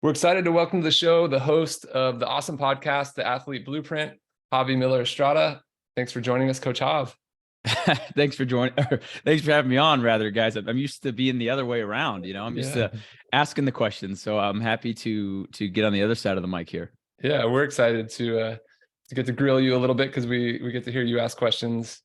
We're excited to welcome to the show the host of the awesome podcast, The Athlete Blueprint, Javi Miller Extrada. Thanks for joining us, Coach Jav. Thanks for joining. Thanks for having me on, rather, guys. I'm used to being the other way around. I'm used to asking the questions, so I'm happy to get on the other side of the mic here. Yeah, we're excited to get to grill you a little bit because we get to hear you ask questions,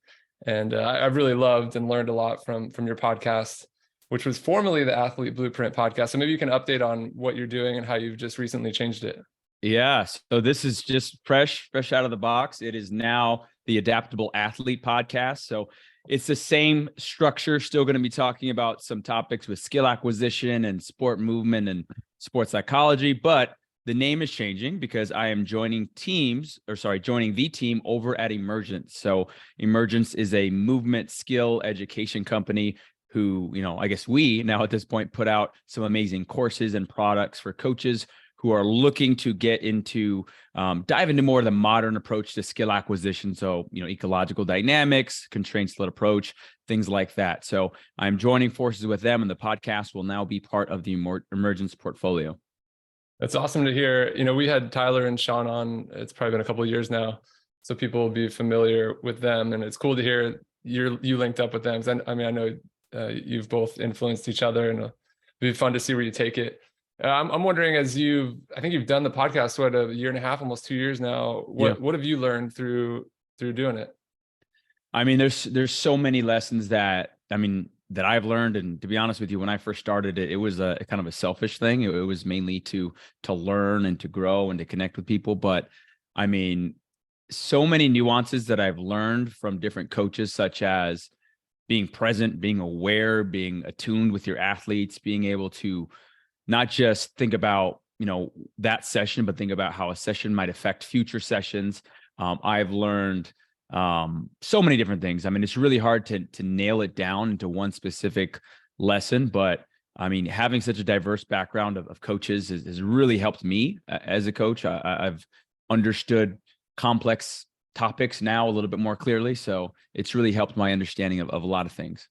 and I've really loved and learned a lot from your podcast, which was formerly the Athlete Blueprint podcast. So maybe you can update on what you're doing and how you've just recently changed it. Yeah, so this is just fresh out of the box. It is now the Adaptable Athlete podcast. So it's the same structure, still going to be talking about some topics with skill acquisition and sport movement and sports psychology, but the name is changing because I am joining the team over at Emergence. So Emergence is a movement skill education company who, I guess we now at this point put out some amazing courses and products for coaches who are looking to get into, dive into more of the modern approach to skill acquisition. So, ecological dynamics, constraint-led approach, things like that. So I'm joining forces with them, and the podcast will now be part of the Emergence portfolio. That's awesome to hear. We had Tyler and Sean on, it's probably been a couple of years now, so people will be familiar with them. And it's cool to hear you linked up with them. I know you've both influenced each other, and it'll be fun to see where you take it. I'm wondering, I think you've done the podcast, a year and a half, almost 2 years now. What have you learned through doing it? There's so many lessons that I've learned. And to be honest with you, when I first started it was a kind of a selfish thing. It was mainly to learn and to grow and to connect with people. But so many nuances that I've learned from different coaches, such as being present, being aware, being attuned with your athletes, being able to not just think about, that session, but think about how a session might affect future sessions. I've learned so many different things. It's really hard to nail it down into one specific lesson, but having such a diverse background of coaches has really helped me as a coach. I've understood complex topics now a little bit more clearly. So it's really helped my understanding of a lot of things.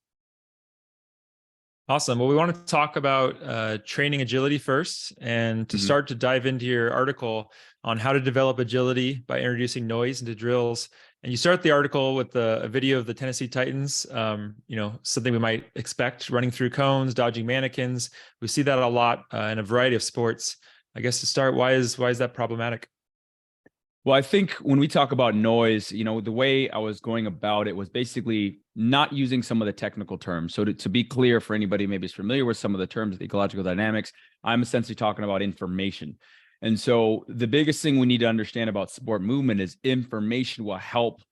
Awesome. Well, we want to talk about training agility first, and to start to dive into your article on how to develop agility by introducing noise into drills. And you start the article with a video of the Tennessee Titans, something we might expect, running through cones, dodging mannequins. We see that a lot in a variety of sports. I guess to start, why is that problematic? Well, I think when we talk about noise, the way I was going about it was basically not using some of the technical terms. So to be clear for anybody maybe is familiar with some of the terms of the ecological dynamics, I'm essentially talking about information. And so the biggest thing we need to understand about sport movement is information will help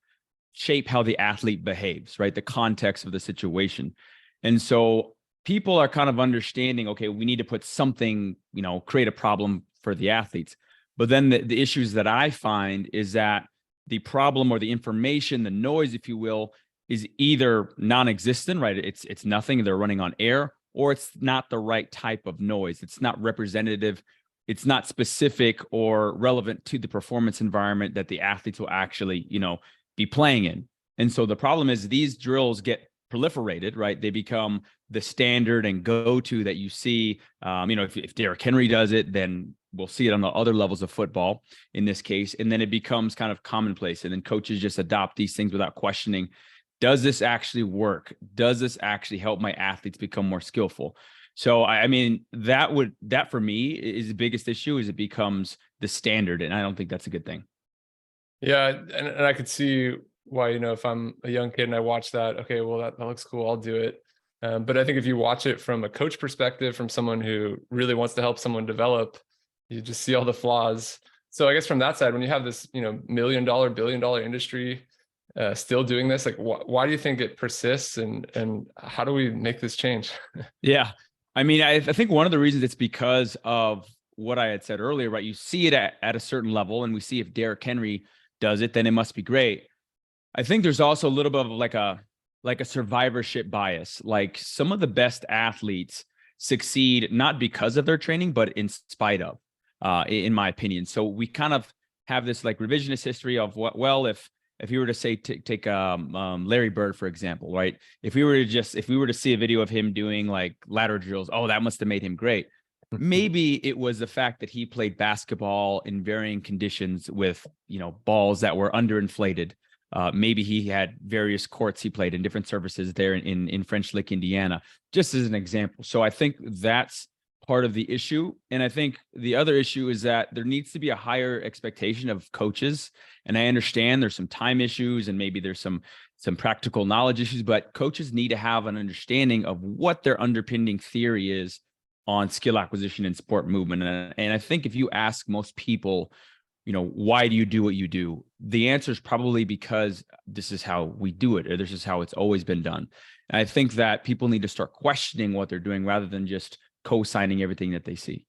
shape how the athlete behaves, right? The context of the situation. And so people are kind of understanding, okay, we need to put something, create a problem for the athletes. But then the issues that I find is that the problem or the information, the noise, if you will, is either non-existent, right? It's nothing. They're running on air, or it's not the right type of noise. It's not representative. It's not specific or relevant to the performance environment that the athletes will actually, be playing in. And so the problem is these drills get proliferated, right? They become the standard and go-to that you see. If Derrick Henry does it, then we'll see it on the other levels of football in this case. And then it becomes kind of commonplace. And then coaches just adopt these things without questioning. Does this actually work? Does this actually help my athletes become more skillful? So, that for me is the biggest issue, is it becomes the standard. And I don't think that's a good thing. Yeah. And I could see why, if I'm a young kid and I watch that, okay, well, that looks cool, I'll do it. But I think if you watch it from a coach perspective, from someone who really wants to help someone develop, you just see all the flaws. So I guess from that side, when you have this, $1 million, $1 billion industry still doing this, like why do you think it persists, and how do we make this change? Yeah. I think one of the reasons it's because of what I had said earlier, right? You see it at a certain level, and we see if Derrick Henry does it, then it must be great. I think there's also a little bit of like a survivorship bias. Like some of the best athletes succeed not because of their training, but in spite of, in my opinion. So we kind of have this like revisionist history of if you were to say take Larry Bird, for example, right? If we were to see a video of him doing like ladder drills, oh, that must have made him great. Maybe it was the fact that he played basketball in varying conditions with, balls that were underinflated. Maybe he had various courts he played in different surfaces there in French Lick, Indiana, just as an example. So I think that's part of the issue. And I think the other issue is that there needs to be a higher expectation of coaches. And I understand there's some time issues and maybe there's some practical knowledge issues, but coaches need to have an understanding of what their underpinning theory is on skill acquisition and sport movement. And I think if you ask most people, why do you do what you do? The answer is probably because this is how we do it, or this is how it's always been done. And I think that people need to start questioning what they're doing rather than just co-signing everything that they see.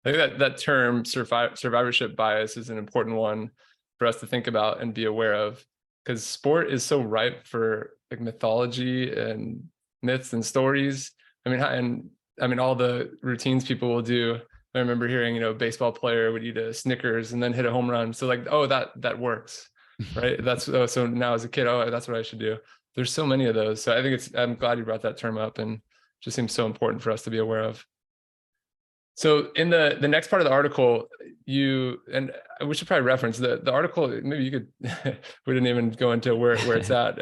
I think that term survivorship bias is an important one for us to think about and be aware of, because sport is so ripe for like mythology and myths and stories. I mean, all the routines people will do. I remember hearing, a baseball player would eat a Snickers and then hit a home run. So like, oh, that works, right? So now as a kid, oh, that's what I should do. There's so many of those. So I think I'm glad you brought that term up, and just seems so important for us to be aware of. So in the next part of the article, and we should probably reference the article. Maybe you could, we didn't even go into where it's at.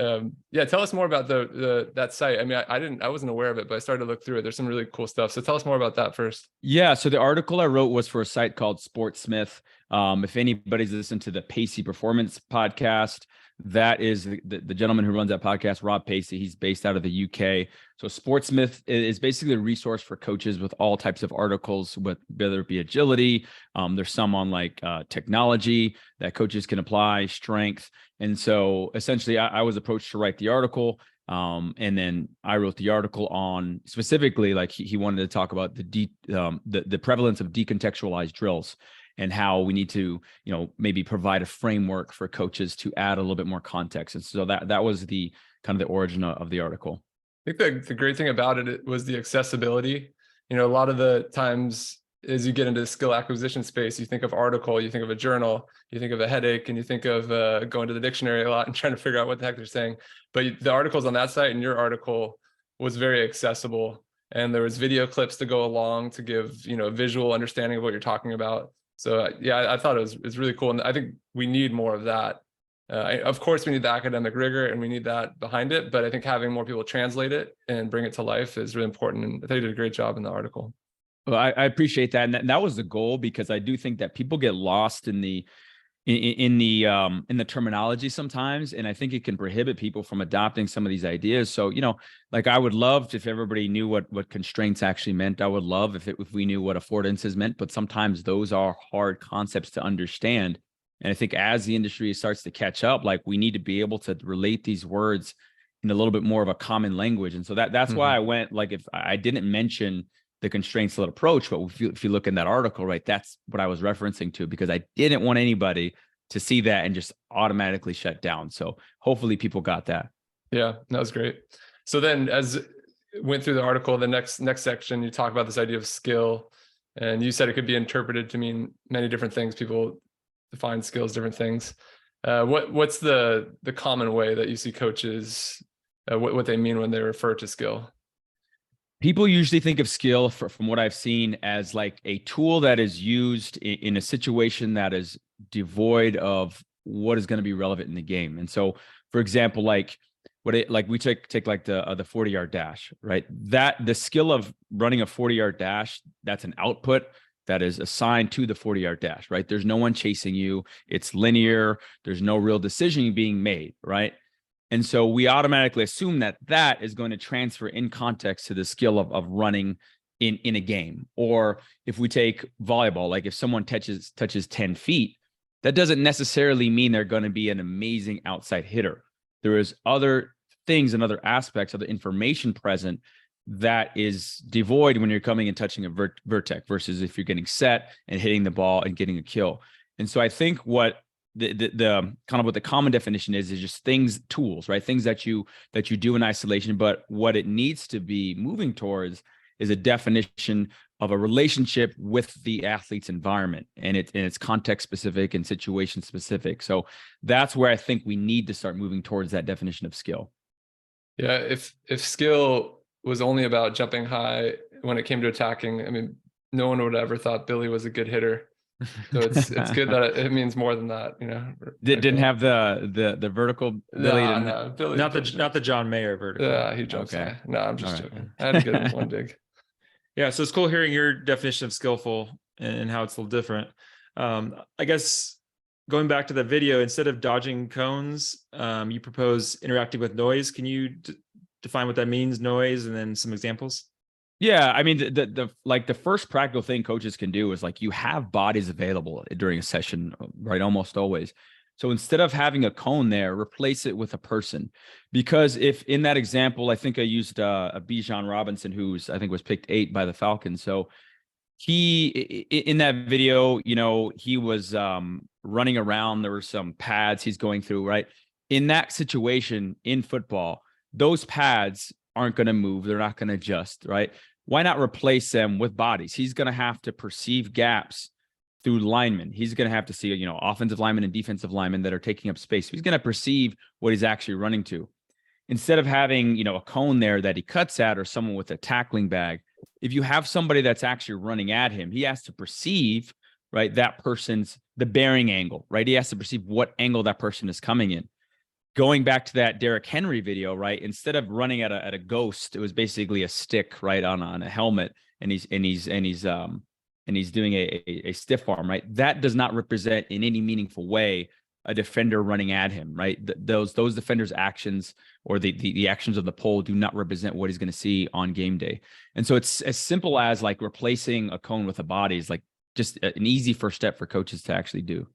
Yeah, tell us more about that site. I mean, I wasn't aware of it, but I started to look through it. There's some really cool stuff. So tell us more about that first. Yeah. So the article I wrote was for a site called Sportsmith. If anybody's listened to the Pacey Performance podcast, that is the gentleman who runs that podcast, Rob Pacey. He's based out of the UK. So Sportsmith is basically a resource for coaches with all types of articles, whether it be agility. There's some on like technology that coaches can apply, strength. And so essentially I was approached to write the article. And then I wrote the article on specifically, like he wanted to talk about the prevalence of decontextualized drills, and how we need to, maybe provide a framework for coaches to add a little bit more context. And so that was the kind of the origin of the article. I think the great thing about it was the accessibility. A lot of the times as you get into the skill acquisition space, you think of article, you think of a journal, you think of a headache, and you think of going to the dictionary a lot and trying to figure out what the heck they're saying. But the articles on that site and your article was very accessible. And there was video clips to go along to give, a visual understanding of what you're talking about. So yeah, I thought it was really cool. And I think we need more of that. Of course, we need the academic rigor and we need that behind it. But I think having more people translate it and bring it to life is really important. And I think you did a great job in the article. Well, I appreciate that. And that was the goal, because I do think that people get lost in the terminology sometimes. And I think it can prohibit people from adopting some of these ideas. So, like I would love if everybody knew what constraints actually meant. I would love if we knew what affordances meant, but sometimes those are hard concepts to understand. And I think as the industry starts to catch up, like we need to be able to relate these words in a little bit more of a common language. And so that's why I went, like, if I didn't mention the constraints-led approach, but if you look in that article, right, that's what I was referencing to, because I didn't want anybody to see that and just automatically shut down. So hopefully people got that. Yeah, that was great. So then as went through the article, the next section, you talk about this idea of skill, and you said it could be interpreted to mean many different things. People define skills different things. What's the common way that you see coaches, what they mean when they refer to skill? People usually think of skill, from what I've seen, as like a tool that is used in a situation that is devoid of what is going to be relevant in the game. And so, for example, like we take like the 40-yard dash, right? That the skill of running a 40-yard dash, that's an output that is assigned to the 40-yard dash, right? There's no one chasing you. It's linear. There's no real decision being made, right? And so we automatically assume that is going to transfer in context to the skill of running in a game. Or if we take volleyball, like if someone touches 10 feet, that doesn't necessarily mean they're going to be an amazing outside hitter. There is other things and other aspects of the information present that is devoid when you're coming and touching a vertex versus if you're getting set and hitting the ball and getting a kill. And so I think what the kind of what the common definition is just tools, right? Things that you do in isolation, but what it needs to be moving towards is a definition of a relationship with the athlete's environment, and it's context specific and situation specific. So that's where I think we need to start moving towards that definition of skill. Yeah, if skill was only about jumping high when it came to attacking, I mean, no one would ever thought Billy was a good hitter. So it's good that it means more than that, you know. Didn't have the vertical Billy. No, Billy, not the John Mayer vertical. Yeah, he jumps Okay. high. No, I'm just All right. joking. I had a good one dig. Yeah, so it's cool hearing your definition of skillful and how it's a little different. I guess going back to the video, instead of dodging cones, you propose interacting with noise. Can you define what that means, noise, and then some examples? Yeah, I mean, the first practical thing coaches can do is, like, you have bodies available during a session, right? Almost always. So instead of having a cone there, replace it with a person. Because if in that example, I think I used a Bijan Robinson, I think was picked 8 by the Falcons. So he, in that video, you know, he was running around. There were some pads he's going through, right? In that situation in football, those pads aren't going to move. They're not going to adjust, right? Why not replace them with bodies? He's going to have to perceive gaps through linemen. He's going to have to see, you know, offensive linemen and defensive linemen that are taking up space. He's going to perceive what he's actually running to. Instead of having, you know, a cone there that he cuts at, or someone with a tackling bag, if you have somebody that's actually running at him, he has to perceive, right, that person's, the bearing angle, right? He has to perceive what angle that person is coming in. Going back to that Derrick Henry video, right? Instead of running at a ghost, it was basically a stick, right, on a helmet, and he's doing a stiff arm, right? That does not represent in any meaningful way a defender running at him, right? Those defenders' actions, or the actions of the pole, do not represent what he's going to see on game day. And so it's as simple as, like, replacing a cone with a body is, like, just an easy first step for coaches to actually do.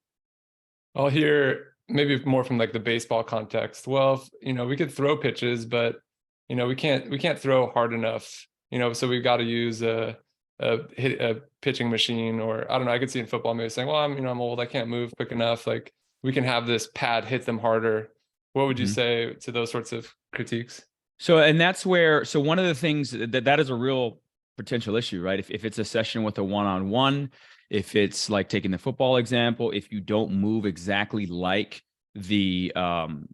I'll hear maybe more from, like, the baseball context. Well, if, you know, we could throw pitches, but, you know, we can't throw hard enough, you know, so we've got to use a pitching machine. Or I don't know, I could see in football maybe saying, well, I'm old, I can't move quick enough, like, we can have this pad hit them harder. What would you say to those sorts of critiques? So, and that's where, so one of the things that is a real potential issue, right? If it's a session with a one-on-one, if it's like taking the football example, if you don't move exactly like the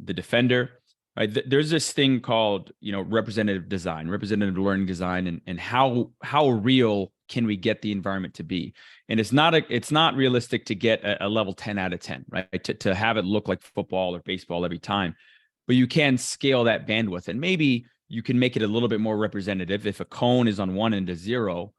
defender, right? There's this thing called, you know, representative design, representative learning design, and how real can we get the environment to be? And it's not realistic to get a level 10 out of 10, right? To have it look like football or baseball every time, but you can scale that bandwidth, and maybe you can make it a little bit more representative. If a cone is on one end a 0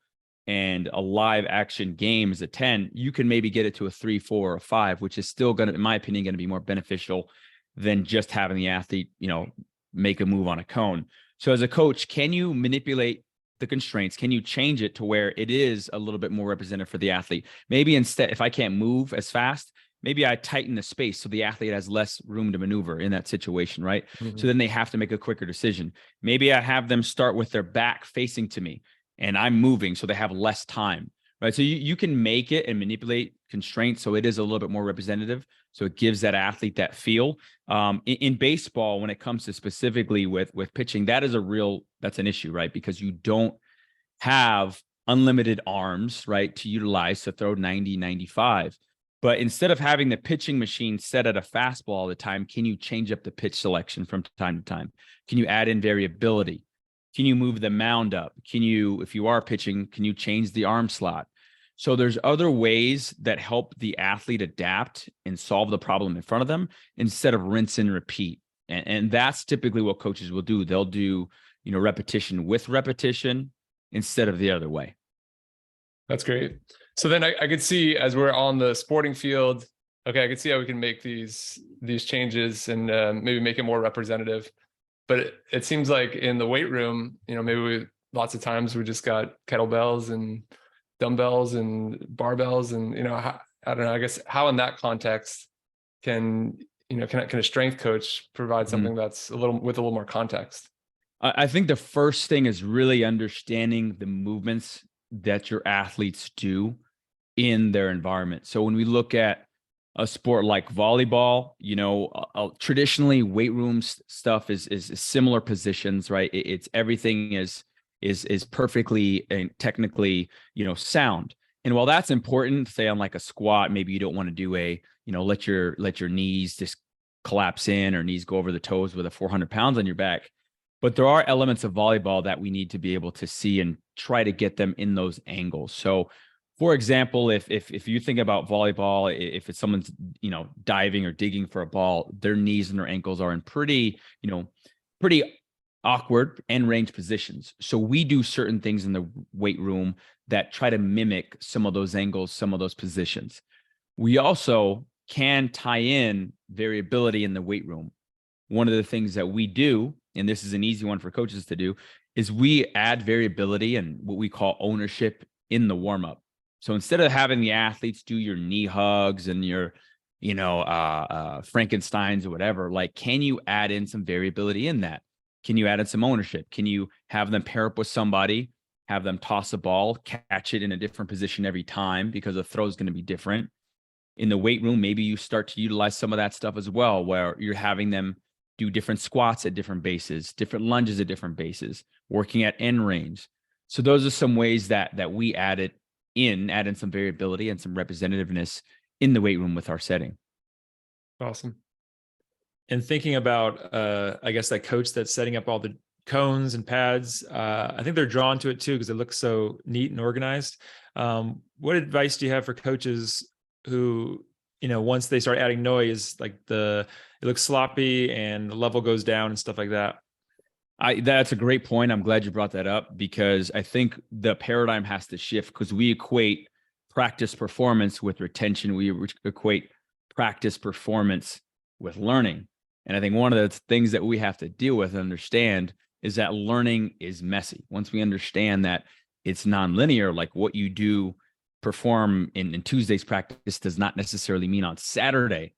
and a live action game is a 10, you can maybe get it to a 3, 4, or a 5, which is still going to, in my opinion, going to be more beneficial than just having the athlete, you know, make a move on a cone. So as a coach, can you manipulate the constraints? Can you change it to where it is a little bit more representative for the athlete? Maybe instead, if I can't move as fast, maybe I tighten the space so the athlete has less room to maneuver in that situation, right? Mm-hmm. So then they have to make a quicker decision. Maybe I have them start with their back facing to me and I'm moving, so they have less time, right? So you can make it and manipulate constraints so it is a little bit more representative. So it gives that athlete that feel. In baseball, when it comes to specifically with pitching, that's an issue, right? Because you don't have unlimited arms, right, to utilize to throw 90, 95. But instead of having the pitching machine set at a fastball all the time, can you change up the pitch selection from time to time? Can you add in variability? Can you move the mound up? Can you, if you are pitching, can you change the arm slot? So there's other ways that help the athlete adapt and solve the problem in front of them instead of rinse and repeat. And that's typically what coaches will do. They'll do, you know, repetition with repetition instead of the other way. That's great. So then I could see, as we're on the sporting field, okay, I could see how we can make these changes and maybe make it more representative. But it seems like in the weight room, you know, maybe lots of times we just got kettlebells and dumbbells and barbells, and, you know, I don't know, I guess how in that context can a strength coach provide something that's with a little more context? I think the first thing is really understanding the movements that your athletes do in their environment. So when we look at a sport like volleyball, you know, traditionally weight room stuff is similar positions, right? It's everything is perfectly and technically, you know, sound. And while that's important, say on like a squat, maybe you don't want to do let your knees just collapse in or knees go over the toes with a 400 pounds on your back. But there are elements of volleyball that we need to be able to see and try to get them in those angles. So for example, if you think about volleyball, if it's someone's, diving or digging for a ball, their knees and their ankles are in pretty awkward end range positions. So we do certain things in the weight room that try to mimic some of those angles, some of those positions. We also can tie in variability in the weight room. One of the things that we do, and this is an easy one for coaches to do, is we add variability and what we call ownership in the warm-up. So instead of having the athletes do your knee hugs and your, Frankensteins or whatever, like, can you add in some variability in that? Can you add in some ownership? Can you have them pair up with somebody, have them toss a ball, catch it in a different position every time because the throw is going to be different? In the weight room, maybe you start to utilize some of that stuff as well, where you're having them do different squats at different bases, different lunges at different bases, working at end range. So those are some ways that we add in some variability and some representativeness in the weight room with our setting. Awesome. And thinking about, I guess, that coach that's setting up all the cones and pads, I think they're drawn to it too because it looks so neat and organized. What advice do you have for coaches who, once they start adding noise, like it looks sloppy and the level goes down and stuff like that? That's a great point. I'm glad you brought that up because I think the paradigm has to shift because we equate practice performance with retention. We equate practice performance with learning. And I think one of the things that we have to deal with and understand is that learning is messy. Once we understand that it's nonlinear, like what you do perform in Tuesday's practice does not necessarily mean on Saturday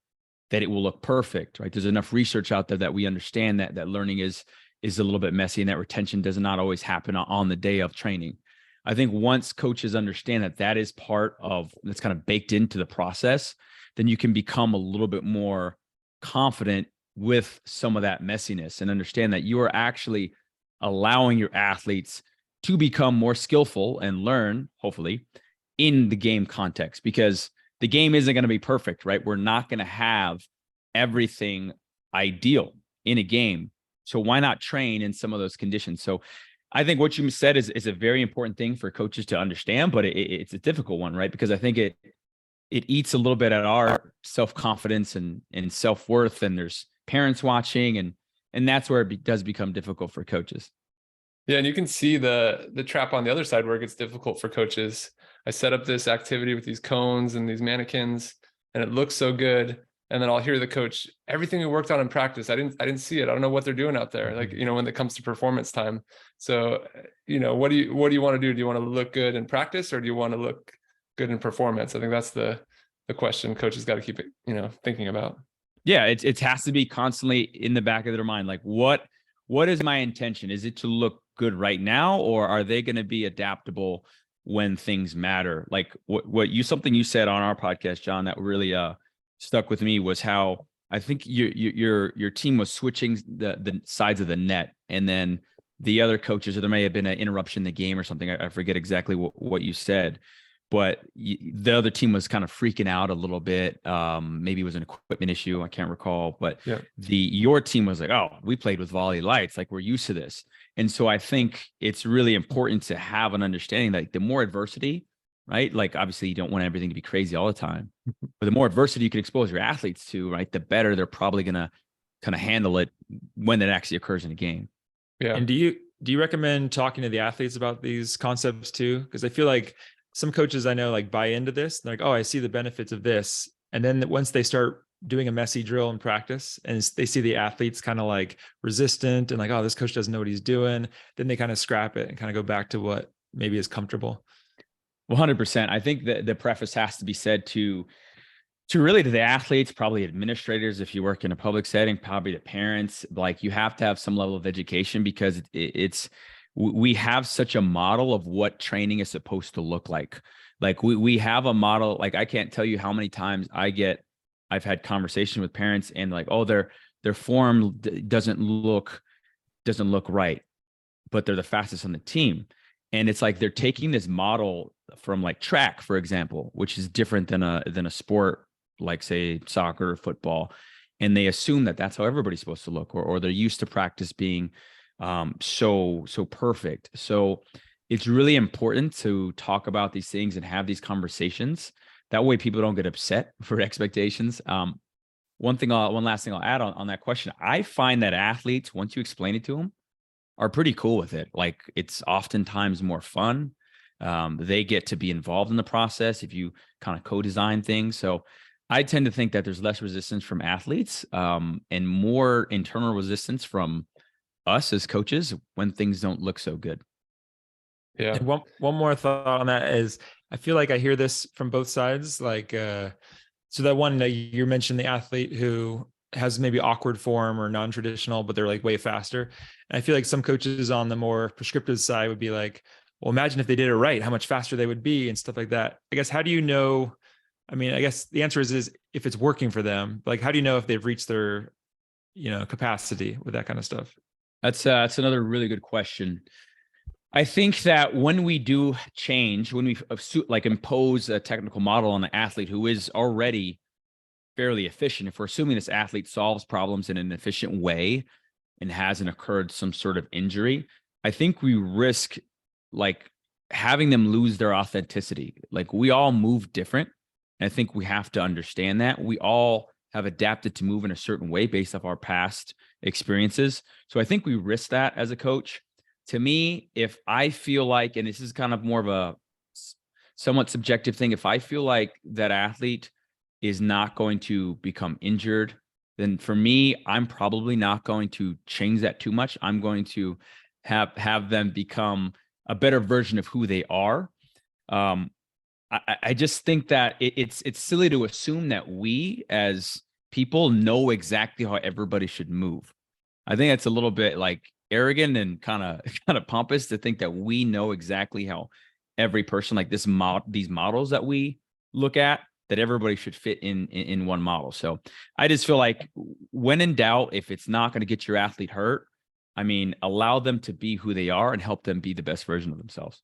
that it will look perfect, right? There's enough research out there that we understand that learning is a little bit messy and that retention does not always happen on the day of training. I think once coaches understand that is part of that's kind of baked into the process, then you can become a little bit more confident with some of that messiness and understand that you are actually allowing your athletes to become more skillful and learn, hopefully, in the game context, because the game isn't going to be perfect, right? We're not going to have everything ideal in a game. So why not train in some of those conditions? So I think what you said is a very important thing for coaches to understand, but it's a difficult one, right? Because I think it eats a little bit at our self-confidence and self-worth, and there's parents watching, and that's where it does become difficult for coaches. Yeah, and you can see the trap on the other side where it gets difficult for coaches. I set up this activity with these cones and these mannequins, and it looks so good. And then I'll hear the coach, everything we worked on in practice, I didn't see it. I don't know what they're doing out there. Like, when it comes to performance time. So, what do you want to do? Do you want to look good in practice, or do you want to look good in performance? I think that's the question coaches got to keep it, thinking about. Yeah, it has to be constantly in the back of their mind. Like, what is my intention? Is it to look good right now, or are they going to be adaptable when things matter? Like something you said on our podcast, John, that really stuck with me was how I think your team was switching the sides of the net, and then the other coaches, or there may have been an interruption in the game or something. I forget exactly what you said, but the other team was kind of freaking out a little bit. Maybe it was an equipment issue. I can't recall, but yeah. Your team was like, oh, we played with volley lights. Like, we're used to this. And so I think it's really important to have an understanding that the more adversity, right? Like, obviously you don't want everything to be crazy all the time, but the more adversity you can expose your athletes to, right, the better they're probably going to kind of handle it when it actually occurs in a game. Yeah. And do you recommend talking to the athletes about these concepts too? Because I feel like some coaches I know like buy into this. They're like, oh, I see the benefits of this. And then once they start doing a messy drill in practice and they see the athletes kind of like resistant and like, oh, this coach doesn't know what he's doing, then they kind of scrap it and kind of go back to what maybe is comfortable. 100%. I think that the preface has to be said to really to the athletes, probably administrators, if you work in a public setting, probably the parents. Like, you have to have some level of education because we have such a model of what training is supposed to look like. Like, we have a model. Like, I can't tell you how many times I've had conversation with parents and like, oh, their form doesn't look right, but they're the fastest on the team. And it's like they're taking this model from like track, for example, which is different than a sport like, say, soccer or football. And they assume that that's how everybody's supposed to look, or they're used to practice being so perfect. So it's really important to talk about these things and have these conversations. That way people don't get upset for expectations. One last thing I'll add on that question. I find that athletes, once you explain it to them, are pretty cool with it. Like, it's oftentimes more fun. They get to be involved in the process if you kind of co-design things. So I tend to think that there's less resistance from athletes, and more internal resistance from us as coaches when things don't look so good. Yeah. And one more thought on that is, I feel like I hear this from both sides. Like, so that one that you mentioned, the athlete who has maybe awkward form or non-traditional, but they're like way faster. And I feel like some coaches on the more prescriptive side would be like, well, imagine if they did it right, how much faster they would be and stuff like that. I guess, how do you know? I mean, I guess the answer is if it's working for them. Like, how do you know if they've reached their, capacity with that kind of stuff? That's another really good question. I think that when we do change, when we like impose a technical model on an athlete who is already fairly efficient, if we're assuming this athlete solves problems in an efficient way and hasn't occurred some sort of injury, I think we risk like having them lose their authenticity. Like, we all move different. And I think we have to understand that we all have adapted to move in a certain way based off our past experiences. So I think we risk that as a coach. To me, if I feel like, and this is kind of more of a somewhat subjective thing, if I feel like that athlete is not going to become injured, then for me, I'm probably not going to change that too much. I'm going to have them become a better version of who they are. I just think that it's silly to assume that we as people know exactly how everybody should move. I think that's a little bit like arrogant and kind of pompous to think that we know exactly how every person, like these models that we look at, that everybody should fit in one model. So I just feel like, when in doubt, if it's not going to get your athlete hurt, I mean, allow them to be who they are and help them be the best version of themselves.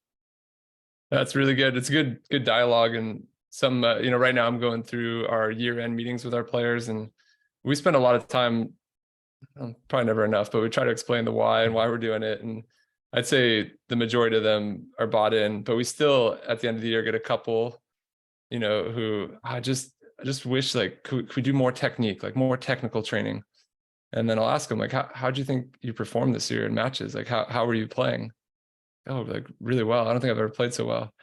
That's really good. It's good dialogue. And some, right now I'm going through our year-end meetings with our players, and we spend a lot of time, probably never enough, but we try to explain the why and why we're doing it. And I'd say the majority of them are bought in, but we still, at the end of the year, get a couple, who I just wish, like, could we do more technique, like more technical training? And then I'll ask them, like, how do you think you performed this year in matches? Like, how were you playing? Oh, like, really well. I don't think I've ever played so well.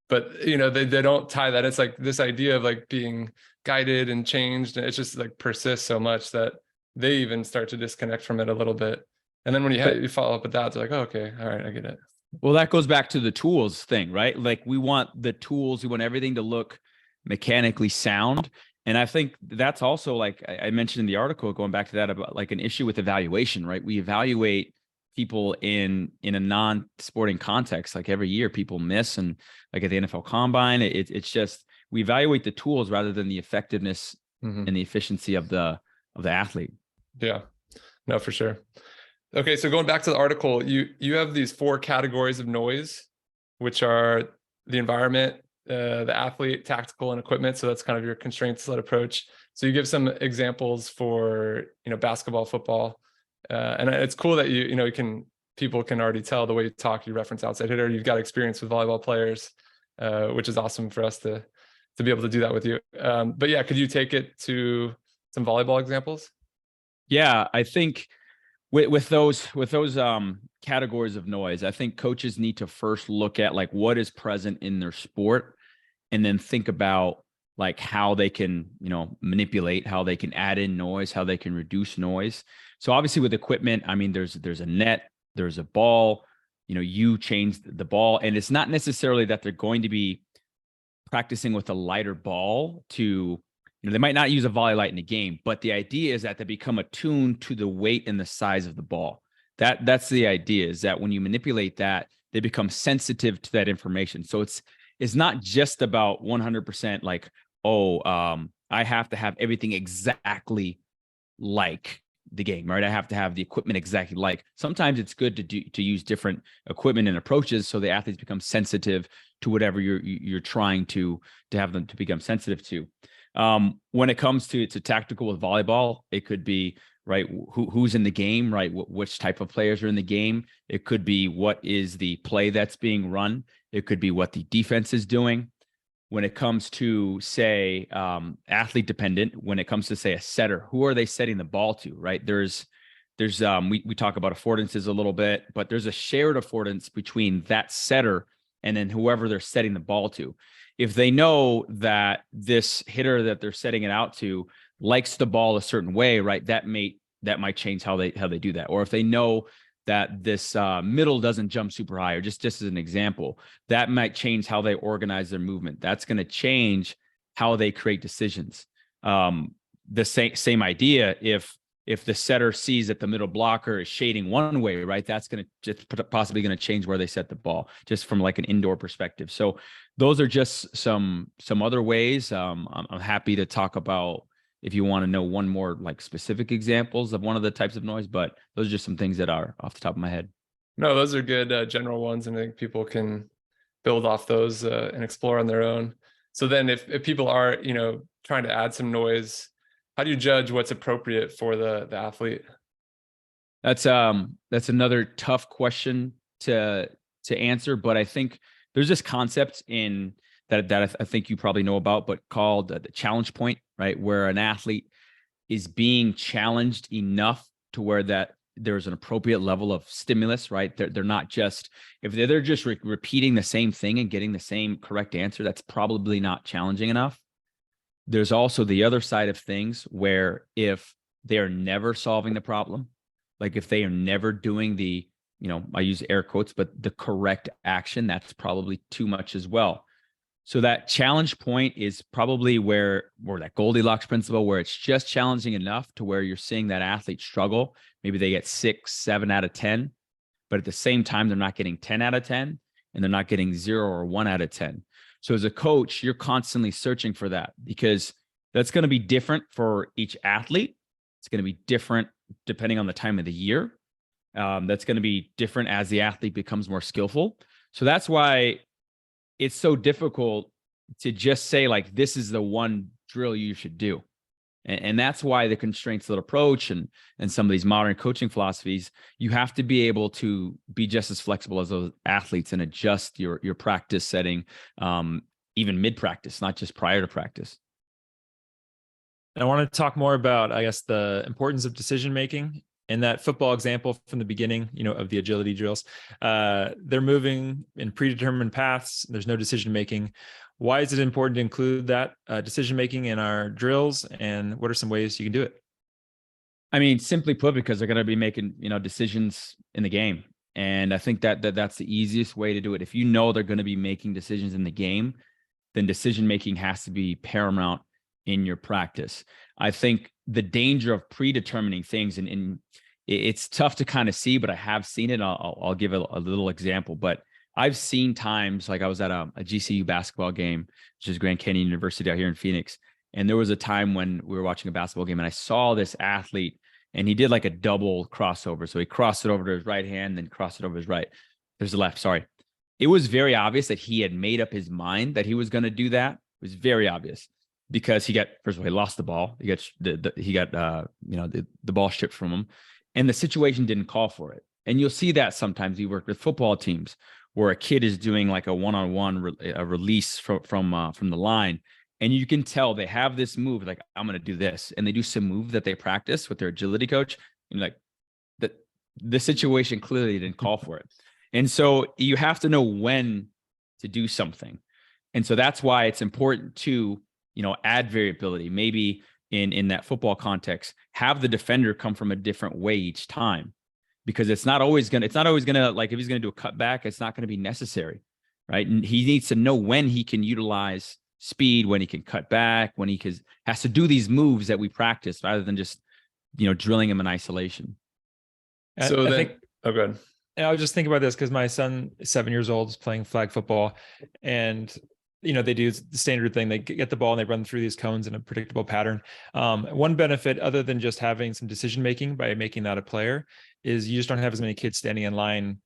But they don't tie that. It's like this idea of like being guided and changed, and it just like persists so much that they even start to disconnect from it a little bit. And then when you follow up with that, they're like, oh, okay, all right, I get it. Well, that goes back to the tools thing, right? Like, we want the tools, we want everything to look mechanically sound. And I think that's also, like I mentioned in the article, going back to that, about like an issue with evaluation, right? We evaluate people in a non-sporting context. Like, every year people miss, and like at the NFL Combine, it's just, we evaluate the tools rather than the effectiveness and the efficiency of the athlete. Yeah, no, for sure. Okay, so going back to the article, you have these 4 categories of noise, which are the environment, the athlete, tactical, and equipment. So that's kind of your constraints-led approach. So you give some examples for basketball, football, and it's cool that people can already tell the way you talk. You reference outside hitter. You've got experience with volleyball players, which is awesome for us to be able to do that with you. But yeah, could you take it to some volleyball examples? Yeah, I think with those categories of noise, I think coaches need to first look at like what is present in their sport, and then think about like how they can, manipulate, how they can add in noise, how they can reduce noise. So obviously with equipment, I mean, there's a net, there's a ball, you change the ball, and it's not necessarily that they're going to be practicing with a lighter ball to, they might not use a volley light in the game, but the idea is that they become attuned to the weight and the size of the ball. That's the idea, is that when you manipulate that, they become sensitive to that information. So it's not just about 100% like, I have to have everything exactly like the game, right? I have to have the equipment exactly like. Sometimes it's good to use different equipment and approaches so the athletes become sensitive to whatever you're trying to have them to become sensitive to. When it comes to tactical with volleyball, it could be, right? Who's in the game, right? Which type of players are in the game. It could be what is the play that's being run. It could be what the defense is doing. When it comes to, say, athlete dependent, when it comes to, say, a setter, who are they setting the ball to, right? We talk about affordances a little bit, but there's a shared affordance between that setter and then whoever they're setting the ball to. If they know that this hitter that they're setting it out to likes the ball a certain way, right, that might change how they do that. Or if they know that this middle doesn't jump super high, or just as an example, that might change how they organize their movement. That's going to change how they create decisions. The same idea. If the setter sees that the middle blocker is shading one way, right, that's going to just possibly going to change where they set the ball, just from like an indoor perspective. So those are just some other ways. I'm happy to talk about if you want to know one more like specific examples of one of the types of noise, but those are just some things that are off the top of my head. No, those are good general ones, and I think people can build off those and explore on their own. So then if people are, trying to add some noise, how do you judge what's appropriate for the athlete? That's another tough question to answer, but I think there's this concept in that I think you probably know about, but called the challenge point, right? Where an athlete is being challenged enough to where that there's an appropriate level of stimulus, right? They're not just, if they're just repeating the same thing and getting the same correct answer, that's probably not challenging enough. There's also the other side of things where if they are never solving the problem, like if they are never doing the, I use air quotes, but the correct action, that's probably too much as well. So that challenge point is probably where that Goldilocks principle, where it's just challenging enough to where you're seeing that athlete struggle. Maybe they get 6, 7 out of 10, but at the same time, they're not getting 10 out of 10 and they're not getting 0 or 1 out of 10. So as a coach, you're constantly searching for that, because that's going to be different for each athlete. It's going to be different depending on the time of the year. That's going to be different as the athlete becomes more skillful. So that's why it's so difficult to just say like, this is the one drill you should do. And that's why the constraints-led approach and some of these modern coaching philosophies, you have to be able to be just as flexible as those athletes and adjust your practice setting, even mid-practice, not just prior to practice. And I want to talk more about, I guess, the importance of decision-making. In that football example from the beginning, of the agility drills, they're moving in predetermined paths. There's no decision-making. Why is it important to include that decision-making in our drills? And what are some ways you can do it? I mean, simply put, because they're going to be making, decisions in the game. And I think that's the easiest way to do it. If you know they're going to be making decisions in the game, then decision-making has to be paramount in your practice. I think the danger of predetermining things, and it's tough to kind of see, but I have seen it. I'll give a little example, but I've seen times, like I was at a GCU basketball game, which is Grand Canyon University out here in Phoenix. And there was a time when we were watching a basketball game and I saw this athlete and he did like a double crossover. So he crossed it over to his right hand, then crossed it over his right. There's the left, sorry. It was very obvious that he had made up his mind that he was going to do that. It was very obvious. Because first of all, he lost the ball. He got the ball stripped from him, and the situation didn't call for it. And you'll see that sometimes you work with football teams where a kid is doing like a one-on-one release from the line, and you can tell they have this move, like I'm going to do this, and they do some move that they practice with their agility coach, and like the situation clearly didn't call for it. And so you have to know when to do something, and so that's why it's important to add variability. Maybe in that football context, have the defender come from a different way each time, because it's not always gonna like, if he's gonna do a cutback, it's not gonna be necessary, right? And he needs to know when he can utilize speed, when he can cut back, when he has to do these moves that we practice, rather than just drilling him in isolation. So then, oh, good. I was just thinking about this because my son is 7 years old, is playing flag football, and they do the standard thing. They get the ball and they run through these cones in a predictable pattern. One benefit, other than just having some decision-making by making that a player, is you just don't have as many kids standing in line,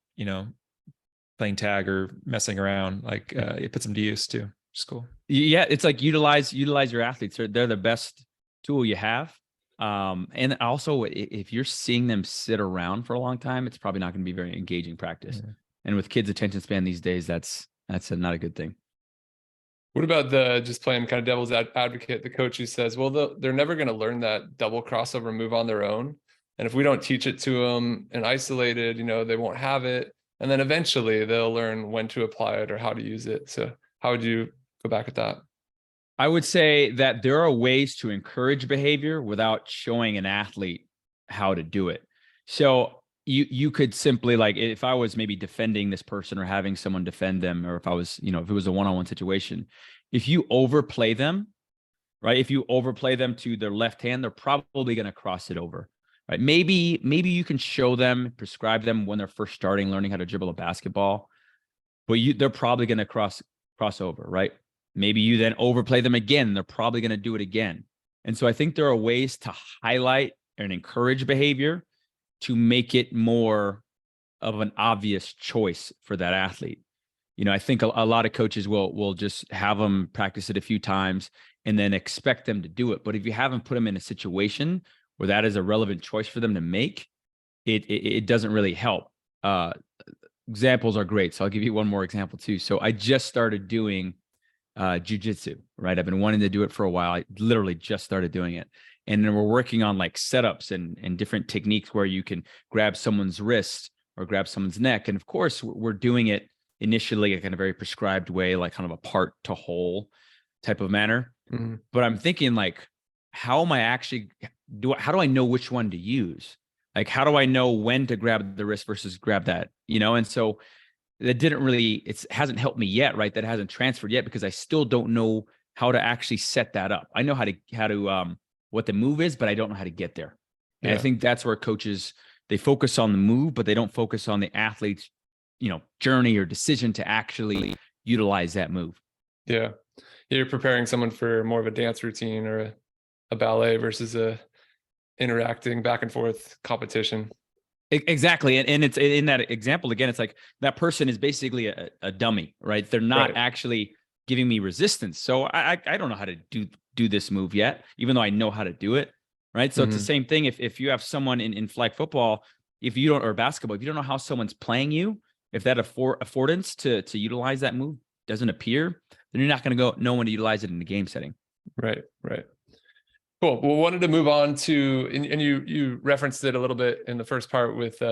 playing tag or messing around. Like it puts them to use too. Which is cool. Yeah. It's like utilize your athletes. They're the best tool you have. And also, if you're seeing them sit around for a long time, it's probably not going to be very engaging practice. Yeah. And with kids' attention span these days, that's not a good thing. What about the just playing kind of devil's advocate, the coach who says, well, they're never going to learn that double crossover move on their own. And if we don't teach it to them and isolated, they won't have it. And then eventually they'll learn when to apply it or how to use it. So how would you go back at that? I would say that there are ways to encourage behavior without showing an athlete how to do it. So you could simply, like, if I was maybe defending this person or having someone defend them, or if I was, if it was a one-on-one situation, if you overplay them, right? If you overplay them to their left hand, they're probably going to cross it over, right? Maybe you can show them, prescribe them when they're first starting learning how to dribble a basketball, but they're probably going to cross over, right? Maybe you then overplay them again. They're probably going to do it again. And so I think there are ways to highlight and encourage behavior to make it more of an obvious choice for that athlete. I think a lot of coaches will just have them practice it a few times and then expect them to do it. But if you haven't put them in a situation where that is a relevant choice for them to make, it doesn't really help. Examples are great. So I'll give you one more example too. So I just started doing jujitsu, right? I've been wanting to do it for a while. I literally just started doing it. And then we're working on like setups and different techniques where you can grab someone's wrist or grab someone's neck. And of course, we're doing it initially in a very prescribed way, like kind of a part to whole type of manner. Mm-hmm. But I'm thinking, like, how am I actually how do I know which one to use? Like, how do I know when to grab the wrist versus grab that, And so that didn't really, it hasn't helped me yet, right? That hasn't transferred yet because I still don't know how to actually set that up. I know how to what the move is, but I don't know how to get there. And I think that's where coaches, they focus on the move, but they don't focus on the athlete's, journey or decision to actually utilize that move. Yeah. You're preparing someone for more of a dance routine or a ballet versus a interacting back and forth competition. Exactly. And it's in that example, again, it's like that person is basically a dummy, right? They're not actually giving me resistance. So I don't know how to do this move yet, even though I know how to do it. Right. So it's the same thing. If you have someone in flag football, or basketball, if you don't know how someone's playing you, if that affordance to utilize that move doesn't appear, then you're not going to know when to utilize it in the game setting. Right. Cool. Well, wanted to move on to, and you referenced it a little bit in the first part with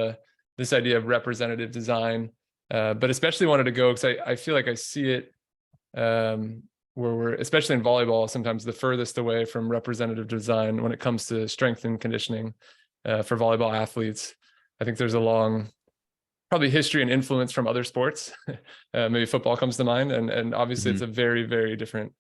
this idea of representative design, but especially wanted to go because I feel like I see it where we're, especially in volleyball, sometimes the furthest away from representative design when it comes to strength and conditioning for volleyball athletes. I think there's a long, probably history and influence from other sports. Maybe football comes to mind, and obviously it's a very, very different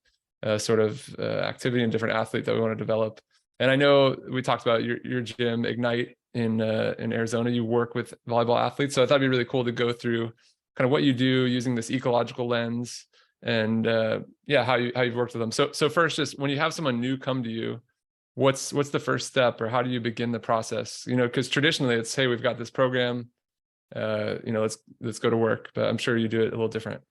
sort of activity and different athlete that we want to develop. And I know we talked about your gym, Ignite, in Arizona. You work with volleyball athletes, so I thought it'd be really cool to go through kind of what you do using this ecological lens, and how you've worked with them. So first, just when you have someone new come to you, what's the first step, or how do you begin the process? Because traditionally it's, hey, we've got this program, let's go to work. But I'm sure you do it a little different.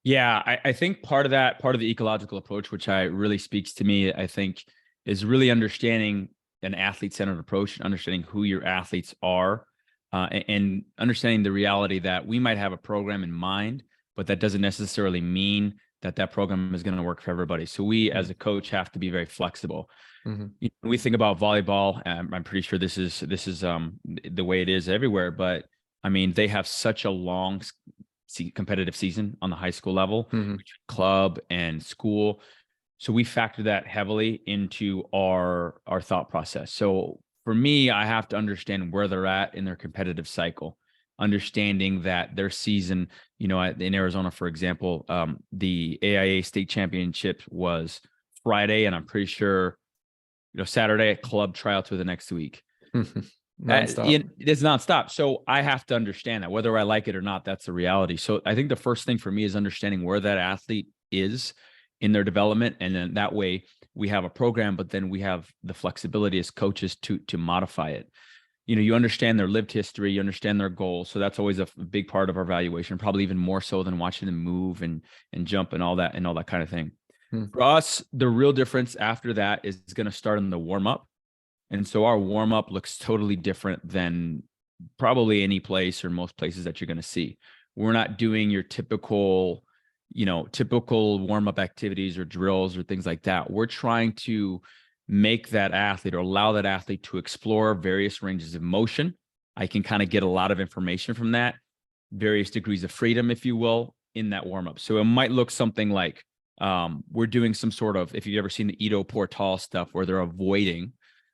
Yeah, I think part of the ecological approach, which really speaks to me, I think, is really understanding an athlete-centered approach, understanding who your athletes are, and understanding the reality that we might have a program in mind, but that doesn't necessarily mean that program is going to work for everybody. So we, as a coach, have to be very flexible. Mm-hmm. We think about volleyball, I'm pretty sure this is the way it is everywhere, but I mean, they have such a long competitive season on the high school level, club and school. So we factor that heavily into our thought process. So for me, I have to understand where they're at in their competitive cycle, understanding that their season, in Arizona, for example, the AIA state championship was Friday, and I'm pretty sure, Saturday at club tryouts were the next week. Nonstop. It's nonstop. So I have to understand that whether I like it or not, that's the reality. So I think the first thing for me is understanding where that athlete is in their development. And then that way we have a program, but then we have the flexibility as coaches to modify it. You understand their lived history, you understand their goals. So that's always a big part of our evaluation, probably even more so than watching them move and jump and all that kind of thing. For us, the real difference after that is going to start in the warm up. And so our warm up looks totally different than probably any place or most places that you're going to see. We're not doing your typical, typical warm up activities or drills or things like that. We're trying to make that athlete or allow that athlete to explore various ranges of motion. I can kind of get a lot of information from that, various degrees of freedom, if you will, in that warm up. So it might look something like we're doing some sort of, if you've ever seen the Ido Portal stuff where they're avoiding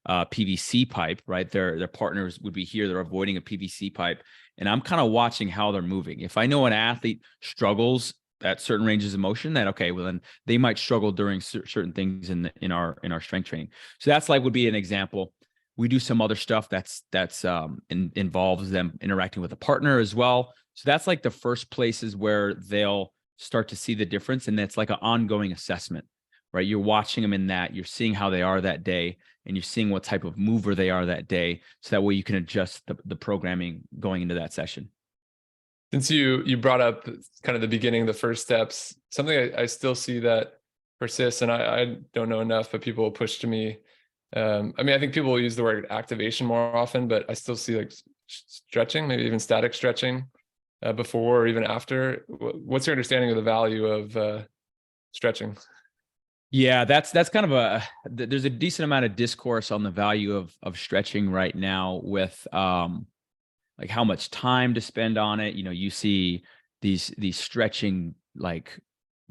PVC pipe, right? Their partners would be here. They're avoiding a PVC pipe. And I'm kind of watching how they're moving. If I know an athlete struggles at certain ranges of motion, then okay, well then they might struggle during certain things in our strength training. So that's would be an example. We do some other stuff that's involves them interacting with a partner as well. So that's the first places where they'll start to see the difference. And it's like an ongoing assessment, right? You're watching them in that, you're seeing how they are that day, and you're seeing what type of mover they are that day. So that way you can adjust the programming going into that session. Since you brought up kind of the beginning, the first steps, something I still see that persists, and I don't know enough, but people will push to me. I think people will use the word activation more often, but I still see stretching, maybe even static stretching before or even after. What's your understanding of the value of stretching? Yeah, that's kind of there's a decent amount of discourse on the value of stretching right now with how much time to spend on it. You see these stretching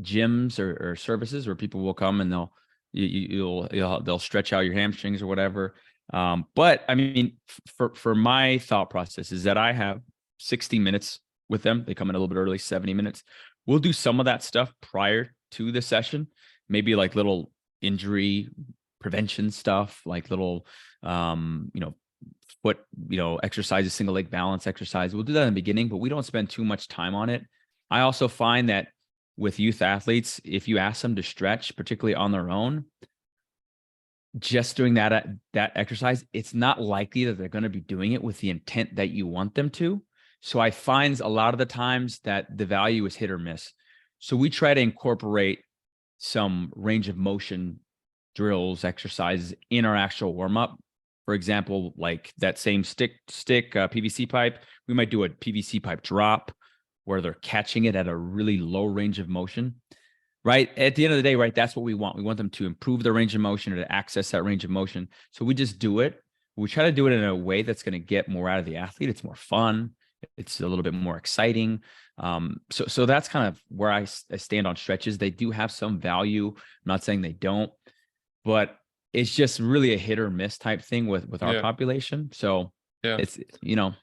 gyms or services where people will come and they'll stretch out your hamstrings or whatever. But for my thought process is that I have 60 minutes with them. They come in a little bit early, 70 minutes. We'll do some of that stuff prior to the session, maybe little injury prevention stuff, little, foot, exercises, single leg balance exercise. We'll do that in the beginning, but we don't spend too much time on it. I also find that with youth athletes, if you ask them to stretch, particularly on their own, just doing that exercise, it's not likely that they're going to be doing it with the intent that you want them to. So I find a lot of the times that the value is hit or miss. So we try to incorporate some range of motion drills, exercises in our actual warm up. For example, that same stick PVC pipe, we might do a PVC pipe drop where they're catching it at a really low range of motion, right? At the end of the day, right, that's what we want. We want them to improve their range of motion or to access that range of motion. So we just do it. We try to do it in a way that's going to get more out of the athlete. It's more fun. It's a little bit more exciting. So that's kind of where I stand on stretches. They do have some value. I'm not saying they don't, but it's just really a hit or miss type thing with our population. So it's, you got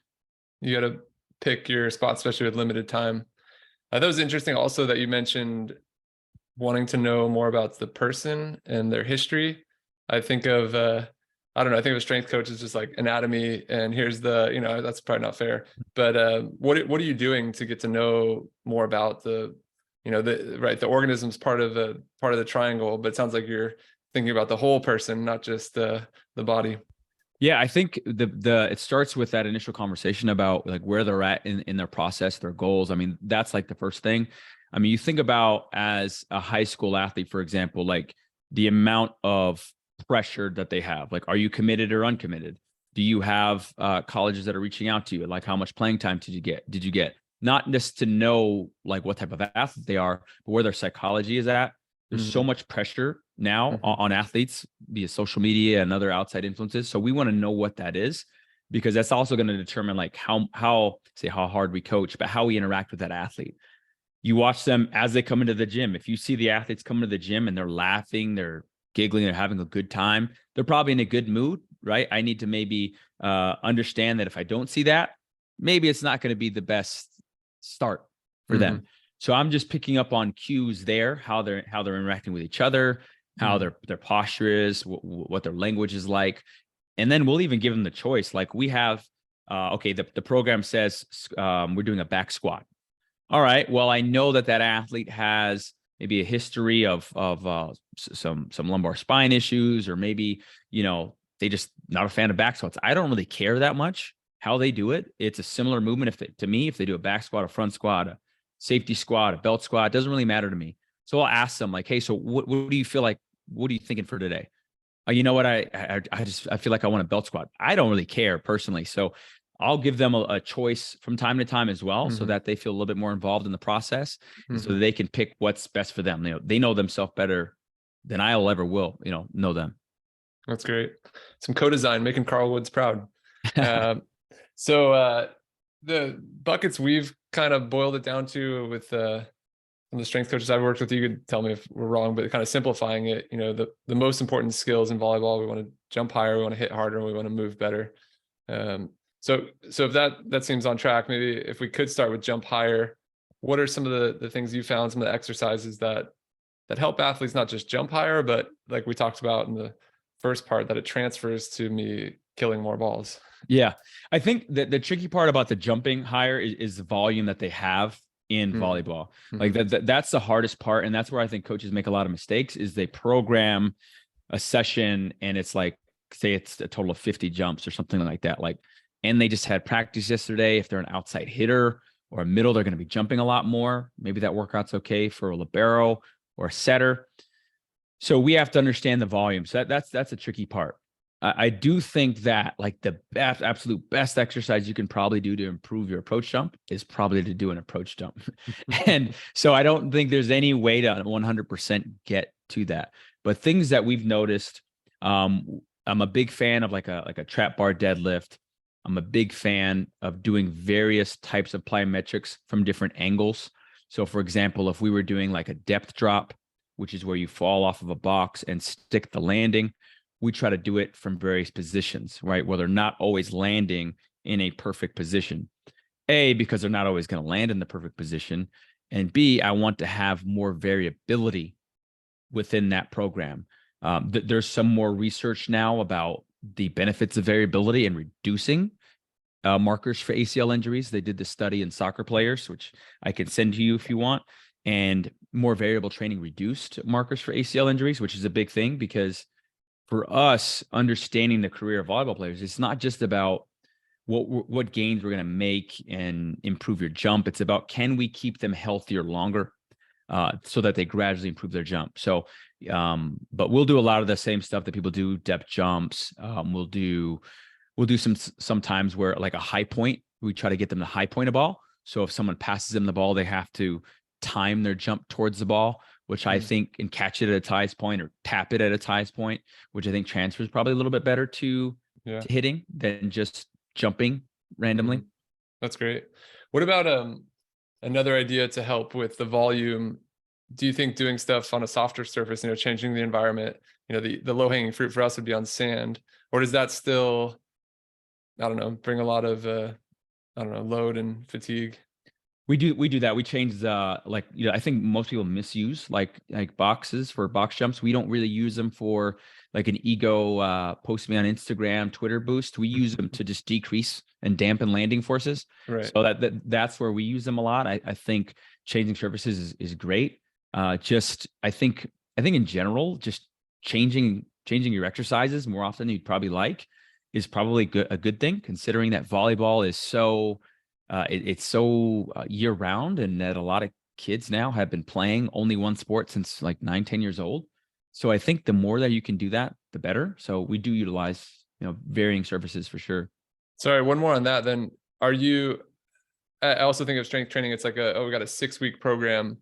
to pick your spot, especially with limited time. That was interesting also that you mentioned wanting to know more about the person and their history. I think of, I don't know, I think of a strength coach is just anatomy and here's the, that's probably not fair, but what are you doing to get to know more about the organism's part of the triangle, but it sounds like you're thinking about the whole person, not just the body. Yeah, I think it starts with that initial conversation about where they're at in their process, their goals. That's the first thing. You think about as a high school athlete, for example, the amount of pressure that they have. Are you committed or uncommitted? Do you have colleges that are reaching out to you? How much playing time did you get? Not just to know what type of athlete they are, but where their psychology is at. There's so much pressure now on athletes via social media and other outside influences. So we want to know what that is, because that's also going to determine how hard we coach, but how we interact with that athlete. You watch them as they come into the gym. If you see the athletes come into the gym and they're laughing, they're giggling, they're having a good time, they're probably in a good mood, right? I need to maybe understand that if I don't see that, maybe it's not going to be the best start for them. So I'm just picking up on cues there, how they're interacting with each other, how their posture is, what their language is like. And then we'll even give them the choice. We have, the program says we're doing a back squat. All right, well, I know that athlete has maybe a history of some lumbar spine issues, or maybe, they just not a fan of back squats. I don't really care that much how they do it. It's a similar movement to me, if they do a back squat, a front squat, a safety squat, a belt squat, it doesn't really matter to me. So I'll ask them hey, so what do you feel like? What are you thinking for today? You know what? I feel like I want a belt squat. I don't really care personally. So I'll give them a choice from time to time as well, so that they feel a little bit more involved in the process, and so that they can pick what's best for them. They know themselves better than I'll ever will, know them. That's great. Some co-design, making Carl Woods proud. So the buckets we've kind of boiled it down to with some of the strength coaches I've worked with, you could tell me if we're wrong, but kind of simplifying it, the most important skills in volleyball, we want to jump higher, we want to hit harder, and we want to move better. So if that seems on track, maybe if we could start with jump higher, what are some of the things you found, some of the exercises that help athletes not just jump higher, but like we talked about in the first part, that it transfers to me killing more balls? Yeah. I think that the tricky part about the jumping higher is the volume that they have in volleyball. Like that's the hardest part. And that's where I think coaches make a lot of mistakes, is they program a session and it's like, say it's a total of 50 jumps or something like that. And they just had practice yesterday. If they're an outside hitter or a middle, they're going to be jumping a lot more. Maybe that workout's okay for a libero or a setter. So we have to understand the volume. So that's a tricky part. I do think that the absolute best exercise you can probably do to improve your approach jump is probably to do an approach jump. And so I don't think there's any way to 100% get to that. But things that we've noticed, I'm a big fan of like a trap bar deadlift. I'm a big fan of doing various types of plyometrics from different angles. So for example, if we were doing like a depth drop, which is where you fall off of a box and stick the landing, we try to do it from various positions, right? Where they're not always landing in a perfect position. A, because they're not always going to land in the perfect position. And B, I want to have more variability within that program. There's some more research now about the benefits of variability and reducing markers for ACL injuries. They did the study in soccer players, which I can send to you if you want. And more variable training reduced markers for ACL injuries, which is a big thing, because for us, understanding the career of volleyball players, it's not just about what gains we're going to make and improve your jump. It's about, can we keep them healthier longer so that they gradually improve their jump. So, but we'll do a lot of the same stuff that people do, depth jumps. We'll do sometimes where like a high point, we try to get them to high point a ball. So if someone passes them the ball, they have to time their jump towards the ball, which I think, and catch it at its highest point or tap it at its highest point, which I think transfers probably a little bit better to hitting than just jumping randomly. That's great. What about another idea to help with the volume? Do you think doing stuff on a softer surface, changing the environment, the low-hanging fruit for us would be on sand, or does that still, I don't know, bring a lot of load and fatigue? We do that. We change I think most people misuse like boxes for box jumps. We don't really use them for like an ego post me on Instagram, Twitter boost. We use them to just decrease and dampen landing forces. Right. So that's where we use them a lot. I think changing surfaces is great. I think in general, just changing your exercises more often than you'd probably like is probably a good thing, considering that volleyball is so it's so year round, and that a lot of kids now have been playing only one sport since like 9-10 years old. So I think the more that you can do that, the better. So we do utilize, varying surfaces for sure. Sorry, one more on that. Then I also think of strength training. It's like we got a 6-week program.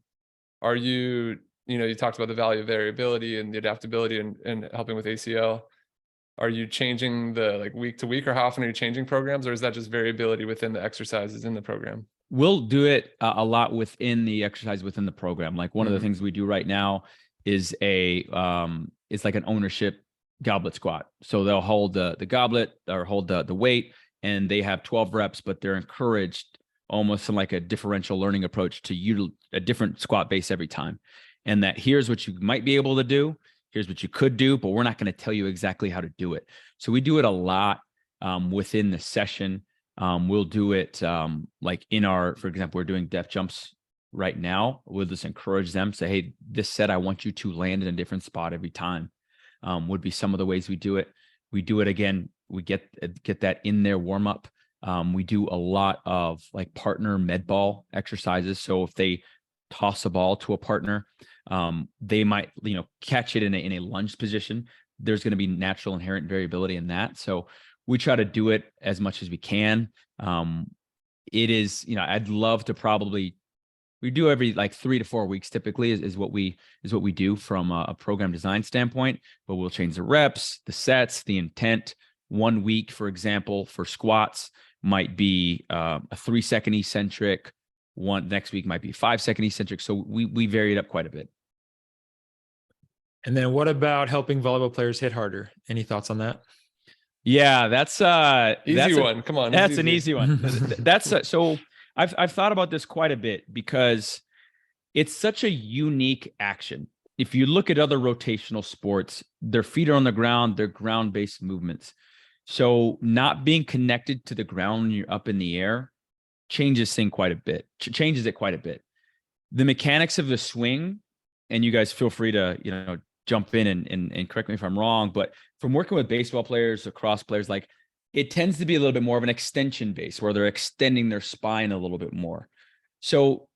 Are you, you talked about the value of variability and the adaptability and helping with ACL. Are you changing the week to week, or how often are you changing programs, or is that just variability within the exercises in the program? We'll do it a lot within the exercise within the program. Like one of the things we do right now is it's like an ownership goblet squat. So they'll hold the goblet or hold the weight, and they have 12 reps, but they're encouraged almost in like a differential learning approach to a different squat base every time. And that here's what you might be able to do. Here's what you could do, but we're not going to tell you exactly how to do it. So we do it a lot within the session. We'll do it like for example, we're doing depth jumps right now. We'll just encourage them, say, hey, this set, I want you to land in a different spot every time, would be some of the ways we do it. We do it again. We get that in their warm up. We do a lot of like partner med ball exercises. So if they toss a ball to a partner, they might, catch it in a lunge position, there's going to be natural inherent variability in that. So we try to do it as much as we can. It is, I'd love to we do every like 3 to 4 weeks typically is what we do from a program design standpoint, but we'll change the reps, the sets, the intent. 1 week, for example, for squats might be a 3-second eccentric. Next week might be 5-second eccentric. So we vary it up quite a bit. And then what about helping volleyball players hit harder? Any thoughts on that? Yeah, that's easy one. Come on. That's an easy one. So I've thought about this quite a bit because it's such a unique action. If you look at other rotational sports, their feet are on the ground, they're ground-based movements. So not being connected to the ground when you're up in the air changes it quite a bit. The mechanics of the swing, and you guys feel free to, jump in and correct me if I'm wrong, but from working with baseball players, lacrosse players, like it tends to be a little bit more of an extension base where they're extending their spine a little bit more. So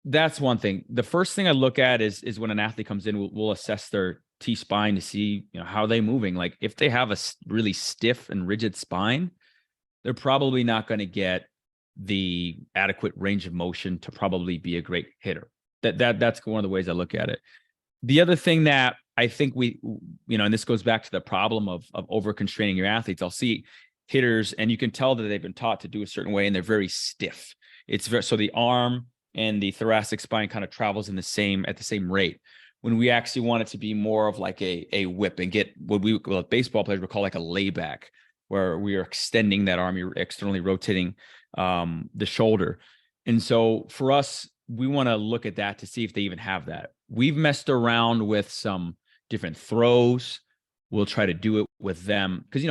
that's one thing. The first thing I look at is when an athlete comes in, we'll assess their T-spine to see, how are they moving? Like if they have a really stiff and rigid spine, they're probably not going to get the adequate range of motion to probably be a great hitter. That's one of the ways I look at it. The other thing that I think and this goes back to the problem of over constraining your athletes. I'll see hitters and you can tell that they've been taught to do a certain way and they're very stiff. So the arm and the thoracic spine kind of travels at the same rate. When we actually want it to be more of like a whip and get what baseball players would call like a layback, where we are extending that arm, you're externally rotating the shoulder. And so for us, we want to look at that to see if they even have that. We've messed around with some different throws. We'll try to do it with them because,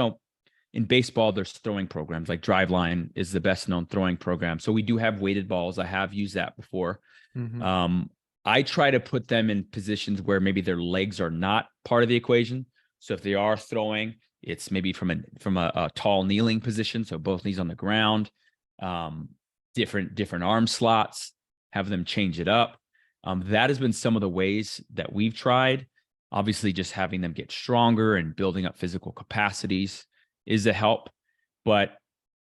in baseball, there's throwing programs like Driveline is the best known throwing program. So we do have weighted balls. I have used that before. Mm-hmm. I try to put them in positions where maybe their legs are not part of the equation. So if they are throwing, it's maybe from a tall kneeling position. So both knees on the ground, different arm slots, have them change it up. That has been some of the ways that we've tried. Obviously, just having them get stronger and building up physical capacities is a help. But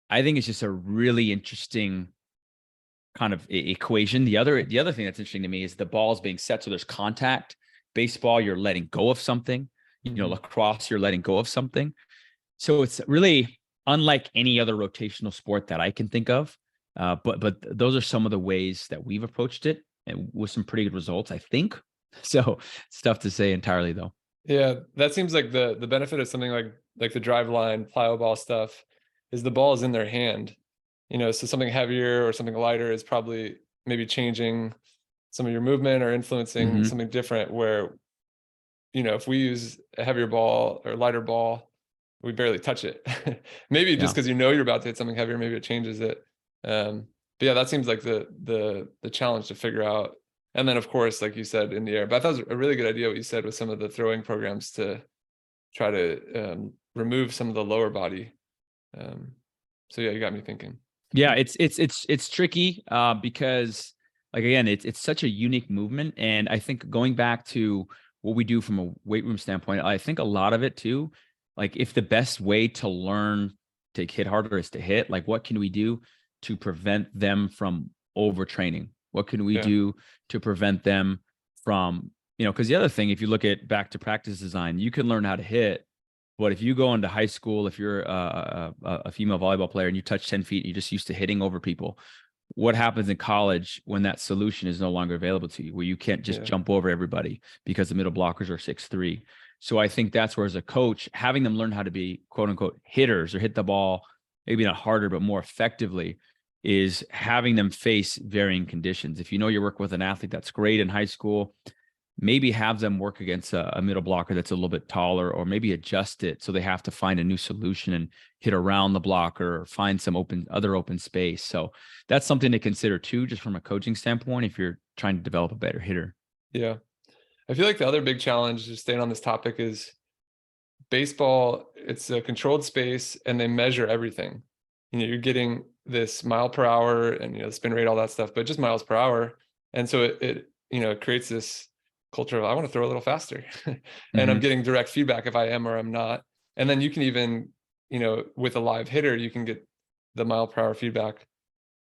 I think it's just a really interesting kind of equation. The other thing that's interesting to me is the ball's being set, so there's contact. Baseball, you're letting go of something. Lacrosse, you're letting go of something. So it's really unlike any other rotational sport that I can think of. But those are some of the ways that we've approached it, and with some pretty good results, I think. So it's tough to say entirely, though. Yeah, that seems like the benefit of something like the Driveline, plyo ball stuff is the ball is in their hand. So something heavier or something lighter is probably maybe changing some of your movement or influencing something different where, if we use a heavier ball or lighter ball, we barely touch it. Maybe just because you're about to hit something heavier, maybe it changes it. But yeah, that seems like the challenge to figure out. And then of course, like you said, in the air. But I thought it was a really good idea what you said with some of the throwing programs to try to remove some of the lower body. So yeah, you got me thinking. Yeah, it's tricky because like again, it's such a unique movement. And I think going back to what we do from a weight room standpoint, I think a lot of it too, like if the best way to learn to hit harder is to hit, like what can we do to prevent them from overtraining? What can we do to prevent them from, because the other thing, if you look at back to practice design, you can learn how to hit, but if you go into high school, if you're a female volleyball player and you touch 10 feet, and you're just used to hitting over people, what happens in college when that solution is no longer available to you, where you can't just jump over everybody because the middle blockers are 6'3"? So I think that's where, as a coach, having them learn how to be quote unquote hitters or hit the ball, maybe not harder, but more effectively, is having them face varying conditions. If you're working with an athlete that's great in high school, maybe have them work against a middle blocker that's a little bit taller, or maybe adjust it so they have to find a new solution and hit around the blocker or find some other open space. So that's something to consider too, just from a coaching standpoint, if you're trying to develop a better hitter. Yeah. I feel like the other big challenge, just staying on this topic, is baseball. It's a controlled space and they measure everything. You're getting this mile per hour and spin rate, all that stuff, but just miles per hour. And so it creates this culture of, I want to throw a little faster. And I'm Mhm. getting direct feedback if I am or I'm not. And then you can even, with a live hitter, you can get the mile per hour feedback.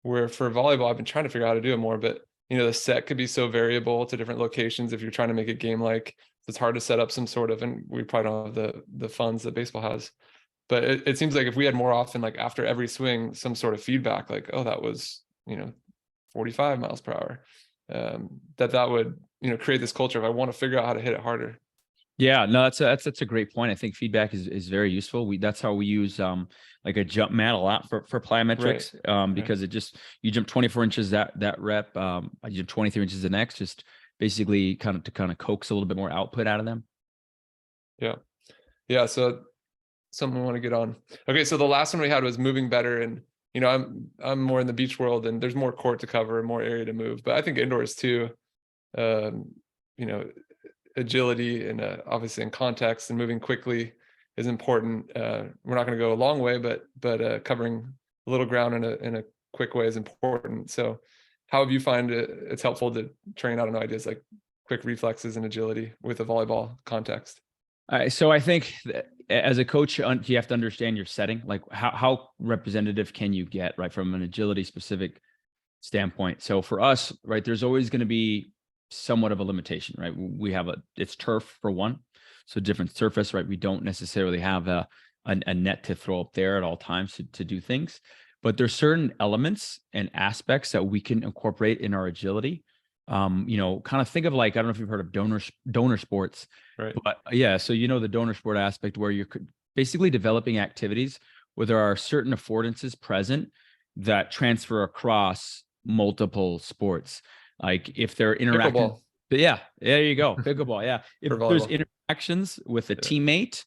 Where for volleyball, I've been trying to figure out how to do it more, but the set could be so variable to different locations if you're trying to make it game like. It's hard to set up some sort of, and we probably don't have the funds that baseball has. But it seems like if we had more often, like after every swing, some sort of feedback, like, oh, that was 45 miles per hour, that would create this culture of, I want to figure out how to hit it harder. Yeah, no, that's a great point. I think feedback is very useful. That's how we use like a jump mat a lot for plyometrics, because it just, you jump 24 inches that rep, you jump 23 inches the next, just basically kind of coax a little bit more output out of them. Yeah, so something we want to get on. Okay, so the last one we had was moving better, and I'm more in the beach world, and there's more court to cover, more area to move, but I think indoors too. You know, agility and obviously in context and moving quickly is important. We're not going to go a long way, but covering a little ground in a quick way is important. So how have you find it's helpful to train, I don't know, ideas like quick reflexes and agility with a volleyball context? So I think that as a coach, you have to understand your setting. Like how representative can you get, right, from an agility specific standpoint? So for us, right, there's always going to be somewhat of a limitation, right? We have it's turf for one, so different surface, right? We don't necessarily have a net to throw up there at all times to do things, but there's certain elements and aspects that we can incorporate in our agility. Kind of think of, like, I don't know if you've heard of donor sports, Right. but yeah, so the donor sport aspect, where you're basically developing activities where there are certain affordances present that transfer across multiple sports. Like if they're interacting, Pickleball yeah, there you go, pickleball. Yeah, if for there's volleyball. interactions with a Yeah. teammate,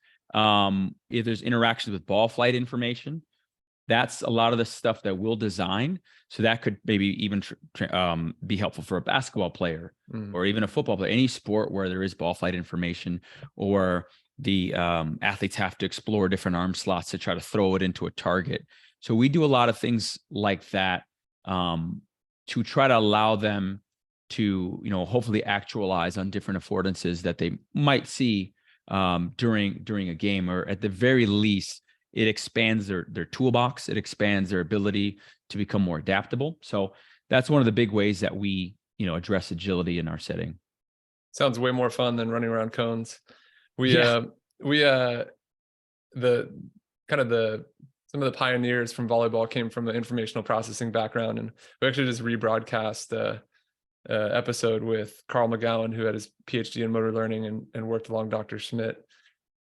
if there's interactions with ball flight information, that's a lot of the stuff that we'll design. So that could maybe even be helpful for a basketball player or even a football player, any sport where there is ball flight information, or the athletes have to explore different arm slots to try to throw it into a target. So we do a lot of things like that, to try to allow them to, hopefully actualize on different affordances that they might see during a game, or at the very least, it expands their toolbox. It expands their ability to become more adaptable. So that's one of the big ways that we, address agility in our setting. Sounds way more fun than running around cones. We Yeah. The kind of some of the pioneers from volleyball came from an informational processing background, and we actually just rebroadcast episode with Carl McGowan, who had his PhD in motor learning and worked along Dr. Schmidt.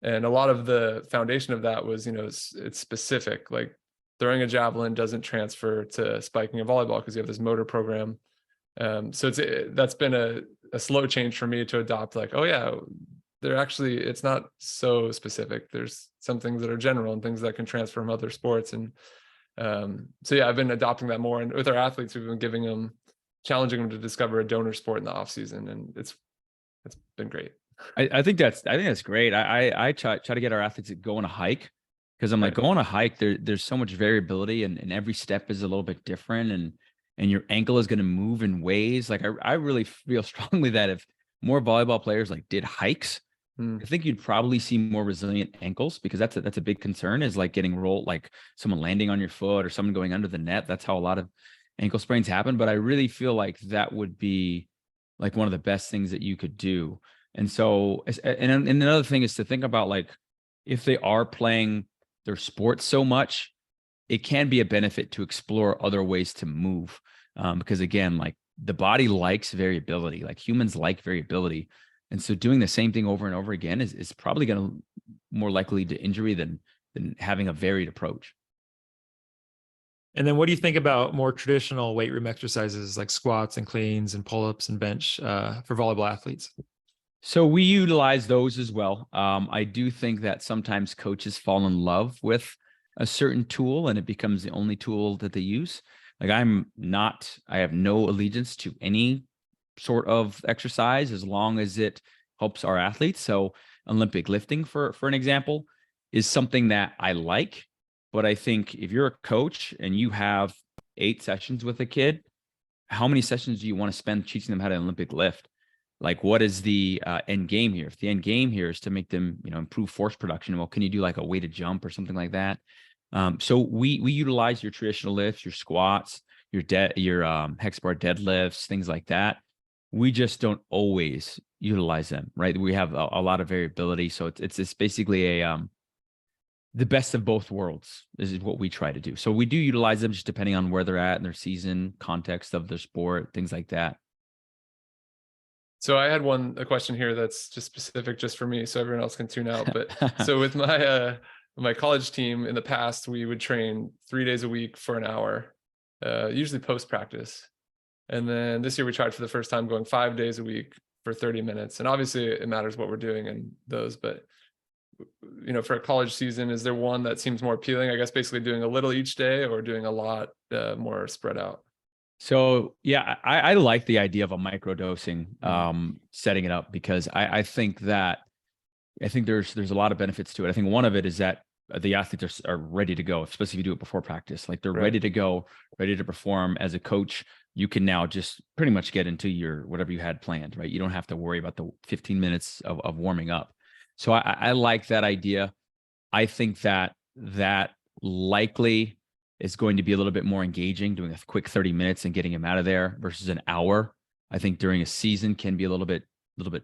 And a lot of the foundation of that was, it's specific, like throwing a javelin doesn't transfer to spiking a volleyball because you have this motor program. So that's been a slow change for me to adopt, like, oh yeah, it's not so specific. There's some things that are general and things that can transfer from other sports. And so yeah, I've been adopting that more. And with our athletes, we've been challenging them to discover a donor sport in the off season. And it's been great. I think that's great. I try to get our athletes to go on a hike, because I'm like, Right. go on a hike. There's so much variability, and every step is a little bit different, and your ankle is going to move in ways. Like I really feel strongly that if more volleyball players like did hikes, I think you'd probably see more resilient ankles, because that's a big concern, is like getting rolled, like someone landing on your foot or someone going under the net. That's how a lot of ankle sprains happen. But I really feel like that would be like one of the best things that you could do. And so, and another thing is to think about, like, if they are playing their sport so much, it can be a benefit to explore other ways to move. Because again, like, the body likes variability, like humans like variability. And so doing the same thing over and over again is probably going to more likely to injury than having a varied approach. And then what do you think about more traditional weight room exercises like squats and cleans and pull-ups and bench for volleyball athletes? So we utilize those as well. I do think that sometimes coaches fall in love with a certain tool and it becomes the only tool that they use. Like I have no allegiance to any sort of exercise as long as it helps our athletes. So Olympic lifting, for an example, is something that I like. But I think if you're a coach and you have 8 sessions with a kid, how many sessions do you want to spend teaching them how to Olympic lift? Like, what is the end game here? If the end game here is to make them, improve force production, well, can you do like a weighted jump or something like that? So we utilize your traditional lifts, your squats, your hex bar deadlifts, things like that. We just don't always utilize them, right? We have a lot of variability, so it's basically the best of both worlds is what we try to do. So we do utilize them just depending on where they're at in their season, context of their sport, things like that. So I had a question here that's just specific just for me, so everyone else can tune out. But so with my college team in the past, we would train 3 days a week for an hour, usually post practice. And then this year we tried for the first time going 5 days a week for 30 minutes. And obviously it matters what we're doing in those, but for a college season, is there one that seems more appealing? I guess basically doing a little each day or doing a lot more spread out. So yeah, I like the idea of a micro dosing, setting it up, because I think there's a lot of benefits to it. I think one of it is that the athletes are ready to go, especially if you do it before practice. Like they're ready to go, ready to perform. As a coach, you can now just pretty much get into your whatever you had planned, right? You don't have to worry about the 15 minutes of warming up. So I like that idea. I think that likely is going to be a little bit more engaging, doing a quick 30 minutes and getting him out of there versus an hour. I think during a season can be a little bit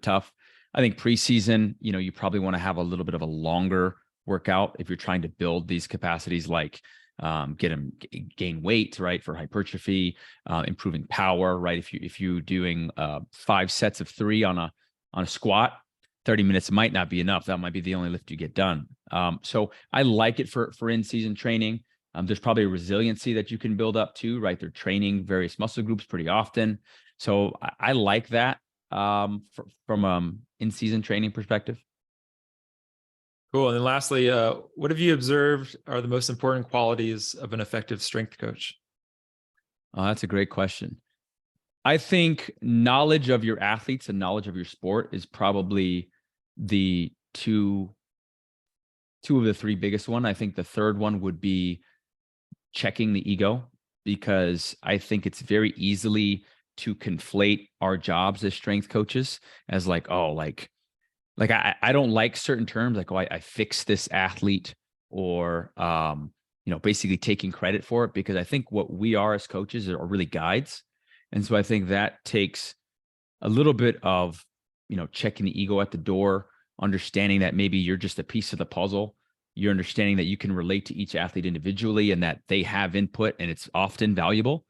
tough. I think preseason, you probably want to have a little bit of a longer workout if you're trying to build these capacities, like get him gain weight, right, for hypertrophy, improving power, right? If you doing 5 sets of 3 on a squat, 30 minutes might not be enough. That might be the only lift you get done. So I like it for in-season training. There's probably a resiliency that you can build up too, right? They're training various muscle groups pretty often. So I like that from in-season training perspective. Cool. And then lastly, what have you observed are the most important qualities of an effective strength coach? That's a great question. I think knowledge of your athletes and knowledge of your sport is probably the two of the 3 biggest one. I think the third one would be checking the ego, because I think it's very easily to conflate our jobs as strength coaches as like, oh, like I don't like certain terms, like, oh, I fixed this athlete, or basically taking credit for it, because I think what we are as coaches are really guides. And so I think that takes a little bit of, checking the ego at the door, understanding that maybe you're just a piece of the puzzle. You're understanding that you can relate to each athlete individually and that they have input and it's often valuable.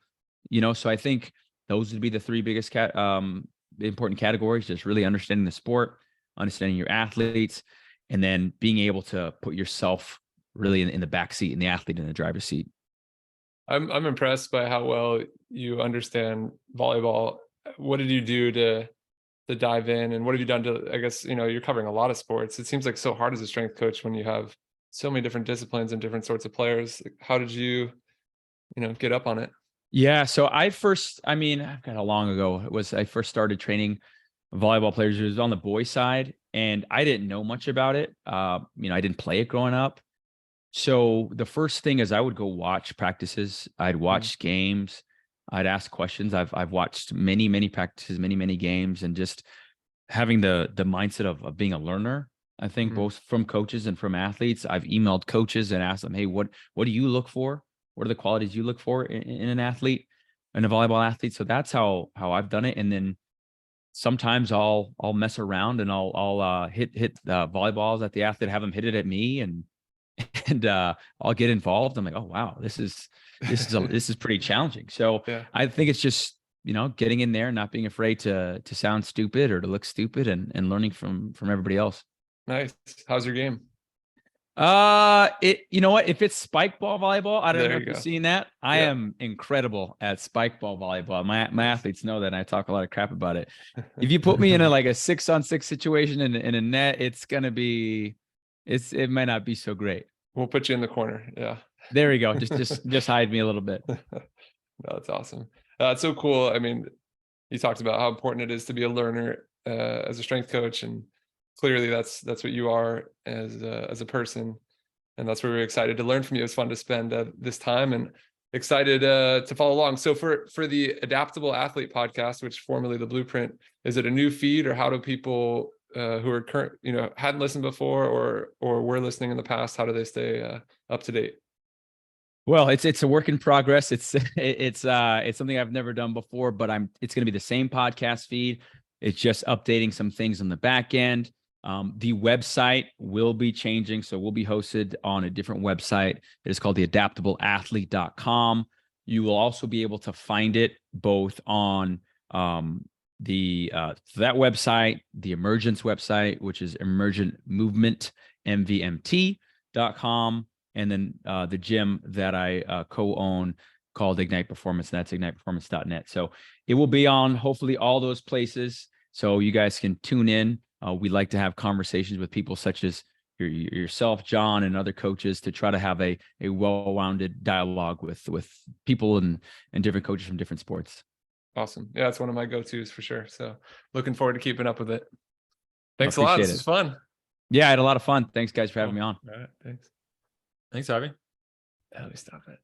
So I think those would be the 3 biggest important categories: just really understanding the sport, understanding your athletes, and then being able to put yourself really in the back seat and the athlete in the driver's seat. I'm impressed by how well you understand volleyball. What did you do to dive in, and what have you done to, I guess, you're covering a lot of sports. It seems like so hard as a strength coach when you have so many different disciplines and different sorts of players. How did you, get up on it? Yeah. So I've got how long ago it was I first started training volleyball players. It was on the boys side, and I didn't know much about it. I didn't play it growing up. So the first thing is I would go watch practices. I'd watch games. I'd ask questions. I've watched many practices, many games, and just having the mindset of being a learner. I think both from coaches and from athletes. I've emailed coaches and asked them, hey, what do you look for? What are the qualities you look for in an athlete, in a volleyball athlete? So that's how I've done it. And then sometimes I'll mess around and I'll hit volleyballs at the athlete, have them hit it at me, and I'll get involved. I'm like, oh wow, this is pretty challenging. So yeah. I think it's just getting in there, not being afraid to sound stupid or to look stupid, and learning from everybody else. Nice. How's your game? You know what? If it's spike ball volleyball, I don't know if you've seen that. I am incredible at spike ball volleyball. My athletes know that, and I talk a lot of crap about it. If you put me in a 6-on-6 situation in a net, it's gonna be, it might not be so great. We'll put you in the corner. Yeah. There we go. Just hide me a little bit. No, that's awesome. It's so cool. I mean, you talked about how important it is to be a learner as a strength coach, and clearly that's what you are as a person, and that's where we're excited to learn from you. It's fun to spend this time, and excited to follow along. So for the Adaptable Athlete podcast, which formerly the Blueprint, is it a new feed, or how do people who are current, hadn't listened before or were listening in the past, how do they stay up to date? Well, it's a work in progress. It's something I've never done before, but it's going to be the same podcast feed. It's just updating some things on the back end. The website will be changing, so we'll be hosted on a different website. It is called the adaptableathlete.com. You will also be able to find it both on that website, the Emergence website, which is Emergent Movement, MVMT.com, and then the gym that I co-own called Ignite Performance, and that's igniteperformance.net. So it will be on hopefully all those places, so you guys can tune in. We like to have conversations with people such as yourself, John, and other coaches to try to have a well-rounded dialogue with people and different coaches from different sports. Awesome. Yeah, it's one of my go-tos for sure. So looking forward to keeping up with it. Thanks a Appreciate lot. This it. was fun. Yeah, I had a lot of fun. Thanks, guys, for having me on. All right. Thanks. Thanks, Javi. Let me stop it.